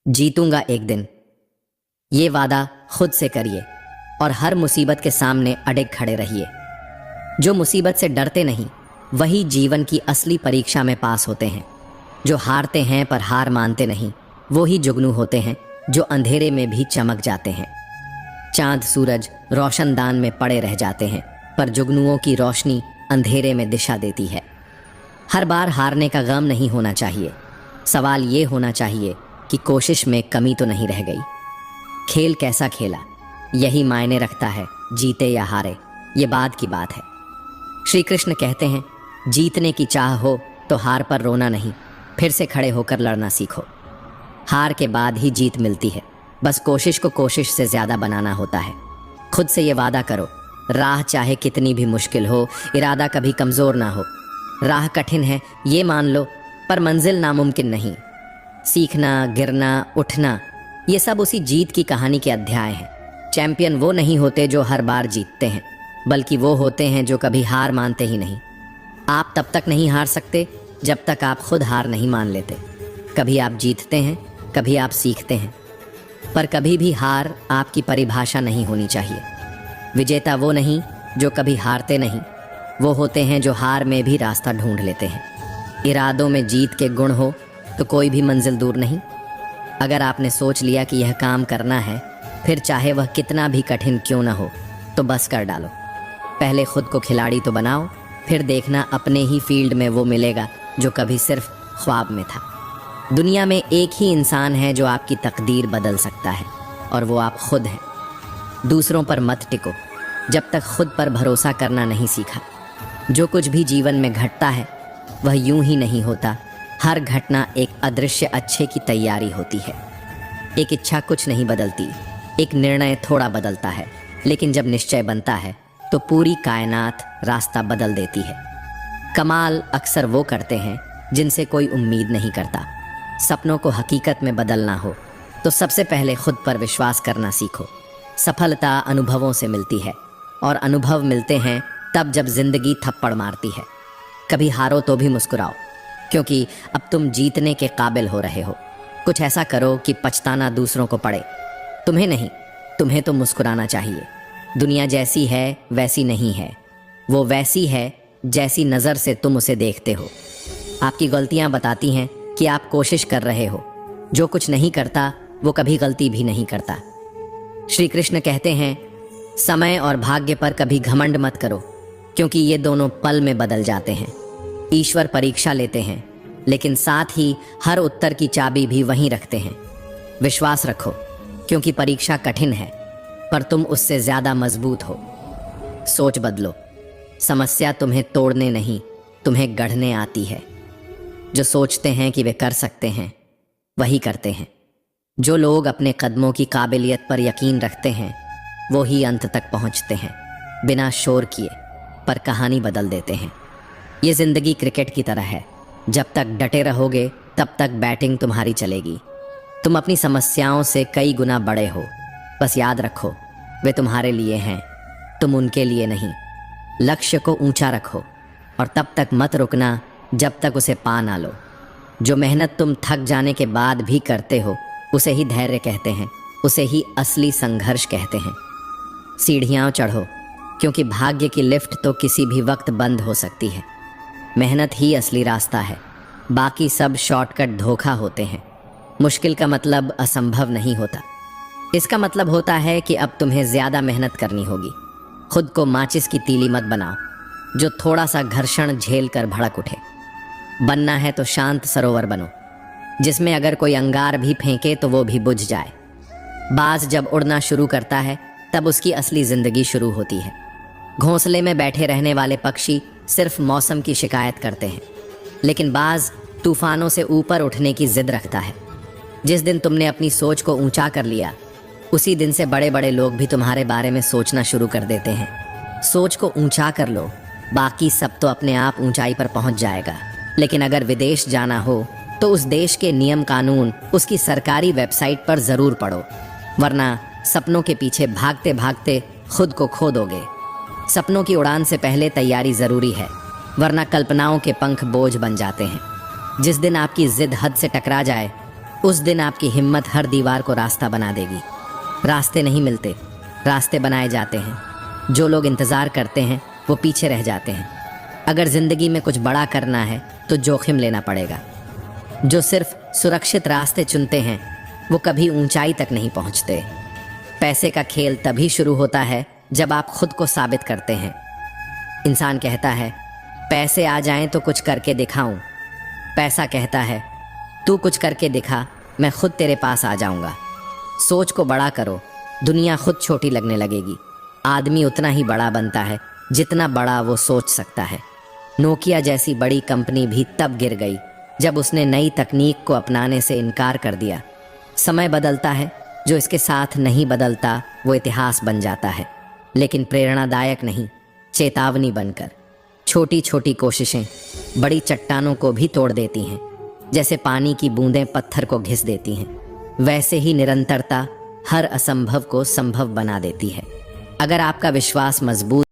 जीतूंगा एक दिन, ये वादा खुद से करिए और हर मुसीबत के सामने अड़िग खड़े रहिए। जो मुसीबत से डरते नहीं वही जीवन की असली परीक्षा में पास होते हैं। जो हारते हैं पर हार मानते नहीं वो ही जुगनू होते हैं, जो अंधेरे में भी चमक जाते हैं। चांद सूरज रोशनदान में पड़े रह जाते हैं, पर जुगनुओं की रोशनी अंधेरे में दिशा देती है। हर बार हारने का गम नहीं होना चाहिए, सवाल ये होना चाहिए कि कोशिश में कमी तो नहीं रह गई। खेल कैसा खेला यही मायने रखता है, जीते या हारे ये बाद की बात है। श्री कृष्ण कहते हैं, जीतने की चाह हो तो हार पर रोना नहीं, फिर से खड़े होकर लड़ना सीखो। हार के बाद ही जीत मिलती है, बस कोशिश को कोशिश से ज़्यादा बनाना होता है। खुद से ये वादा करो, राह चाहे कितनी भी मुश्किल हो, इरादा कभी कमज़ोर ना हो। राह कठिन है ये मान लो, पर मंजिल नामुमकिन नहीं। सीखना, गिरना, उठना ये सब उसी जीत की कहानी के अध्याय हैं। चैंपियन वो नहीं होते जो हर बार जीतते हैं, बल्कि वो होते हैं जो कभी हार मानते ही नहीं। आप तब तक नहीं हार सकते जब तक आप खुद हार नहीं मान लेते। कभी आप जीतते हैं, कभी आप सीखते हैं, पर कभी भी हार आपकी परिभाषा नहीं होनी चाहिए। विजेता वो नहीं जो कभी हारते नहीं, वो होते हैं जो हार में भी रास्ता ढूंढ लेते हैं। इरादों में जीत के गुण हो तो कोई भी मंजिल दूर नहीं। अगर आपने सोच लिया कि यह काम करना है, फिर चाहे वह कितना भी कठिन क्यों ना हो तो बस कर डालो। पहले खुद को खिलाड़ी तो बनाओ, फिर देखना अपने ही फील्ड में वो मिलेगा जो कभी सिर्फ ख्वाब में था। दुनिया में एक ही इंसान है जो आपकी तकदीर बदल सकता है, और वो आप खुद हैं। दूसरों पर मत टिको जब तक खुद पर भरोसा करना नहीं सीखा। जो कुछ भी जीवन में घटता है वह यूं ही नहीं होता। हर घटना एक अदृश्य अच्छे की तैयारी होती है। एक इच्छा कुछ नहीं बदलती, एक निर्णय थोड़ा बदलता है, लेकिन जब निश्चय बनता है तो पूरी कायनात रास्ता बदल देती है। कमाल अक्सर वो करते हैं जिनसे कोई उम्मीद नहीं करता। सपनों को हकीकत में बदलना हो तो सबसे पहले खुद पर विश्वास करना सीखो। सफलता अनुभवों से मिलती है, और अनुभव मिलते हैं तब जब जिंदगी थप्पड़ मारती है। कभी हारो तो भी मुस्कुराओ, क्योंकि अब तुम जीतने के काबिल हो रहे हो। कुछ ऐसा करो कि पछताना दूसरों को पड़े, तुम्हें नहीं। तुम्हें तो मुस्कुराना चाहिए। दुनिया जैसी है वैसी नहीं है, वो वैसी है जैसी नज़र से तुम उसे देखते हो। आपकी गलतियां बताती हैं कि आप कोशिश कर रहे हो। जो कुछ नहीं करता वो कभी गलती भी नहीं करता। श्री कृष्ण कहते हैं, समय और भाग्य पर कभी घमंड मत करो, क्योंकि ये दोनों पल में बदल जाते हैं। ईश्वर परीक्षा लेते हैं, लेकिन साथ ही हर उत्तर की चाबी भी वहीं रखते हैं। विश्वास रखो, क्योंकि परीक्षा कठिन है पर तुम उससे ज्यादा मजबूत हो। सोच बदलो, समस्या तुम्हें तोड़ने नहीं, तुम्हें गढ़ने आती है। जो सोचते हैं कि वे कर सकते हैं वही करते हैं। जो लोग अपने कदमों की काबिलियत पर यकीन रखते हैं वो ही अंत तक पहुंचते हैं, बिना शोर किए पर कहानी बदल देते हैं। ये जिंदगी क्रिकेट की तरह है, जब तक डटे रहोगे तब तक बैटिंग तुम्हारी चलेगी। तुम अपनी समस्याओं से कई गुना बड़े हो, बस याद रखो वे तुम्हारे लिए हैं, तुम उनके लिए नहीं। लक्ष्य को ऊंचा रखो और तब तक मत रुकना जब तक उसे पा ना लो। जो मेहनत तुम थक जाने के बाद भी करते हो उसे ही धैर्य कहते हैं, उसे ही असली संघर्ष कहते हैं। सीढ़ियाँ चढ़ो, क्योंकि भाग्य की लिफ्ट तो किसी भी वक्त बंद हो सकती है। मेहनत ही असली रास्ता है, बाकी सब शॉर्टकट धोखा होते हैं। मुश्किल का मतलब असंभव नहीं होता, इसका मतलब होता है कि अब तुम्हें ज़्यादा मेहनत करनी होगी। खुद को माचिस की तीली मत बनाओ जो थोड़ा सा घर्षण झेल कर भड़क उठे। बनना है तो शांत सरोवर बनो, जिसमें अगर कोई अंगार भी फेंके तो वो भी बुझ जाए। बाज जब उड़ना शुरू करता है तब उसकी असली जिंदगी शुरू होती है। घोंसले में बैठे रहने वाले पक्षी सिर्फ मौसम की शिकायत करते हैं, लेकिन बाज तूफानों से ऊपर उठने की जिद रखता है। जिस दिन तुमने अपनी सोच को ऊंचा कर लिया उसी दिन से बड़े बड़े लोग भी तुम्हारे बारे में सोचना शुरू कर देते हैं। सोच को ऊंचा कर लो, बाकी सब तो अपने आप ऊंचाई पर पहुंच जाएगा। लेकिन अगर विदेश जाना हो तो उस देश के नियम कानून उसकी सरकारी वेबसाइट पर ज़रूर पढ़ो, वरना सपनों के पीछे भागते भागते खुद को खो दोगे। सपनों की उड़ान से पहले तैयारी ज़रूरी है, वरना कल्पनाओं के पंख बोझ बन जाते हैं। जिस दिन आपकी जिद हद से टकरा जाए उस दिन आपकी हिम्मत हर दीवार को रास्ता बना देगी। रास्ते नहीं मिलते, रास्ते बनाए जाते हैं। जो लोग इंतज़ार करते हैं वो पीछे रह जाते हैं। अगर ज़िंदगी में कुछ बड़ा करना है तो जोखिम लेना पड़ेगा। जो सिर्फ सुरक्षित रास्ते चुनते हैं वो कभी ऊंचाई तक नहीं पहुंचते। पैसे का खेल तभी शुरू होता है जब आप खुद को साबित करते हैं। इंसान कहता है पैसे आ जाएं तो कुछ करके दिखाऊं। पैसा कहता है तू कुछ करके दिखा, मैं खुद तेरे पास आ जाऊंगा। सोच को बड़ा करो, दुनिया खुद छोटी लगने लगेगी। आदमी उतना ही बड़ा बनता है जितना बड़ा वो सोच सकता है। नोकिया जैसी बड़ी कंपनी भी तब गिर गई जब उसने नई तकनीक को अपनाने से इनकार कर दिया। समय बदलता है, जो इसके साथ नहीं बदलता वो इतिहास बन जाता है, लेकिन प्रेरणादायक नहीं, चेतावनी बनकर। छोटी छोटी कोशिशें बड़ी चट्टानों को भी तोड़ देती हैं। जैसे पानी की बूंदें पत्थर को घिस देती हैं, वैसे ही निरंतरता हर असंभव को संभव बना देती है। अगर आपका विश्वास मजबूत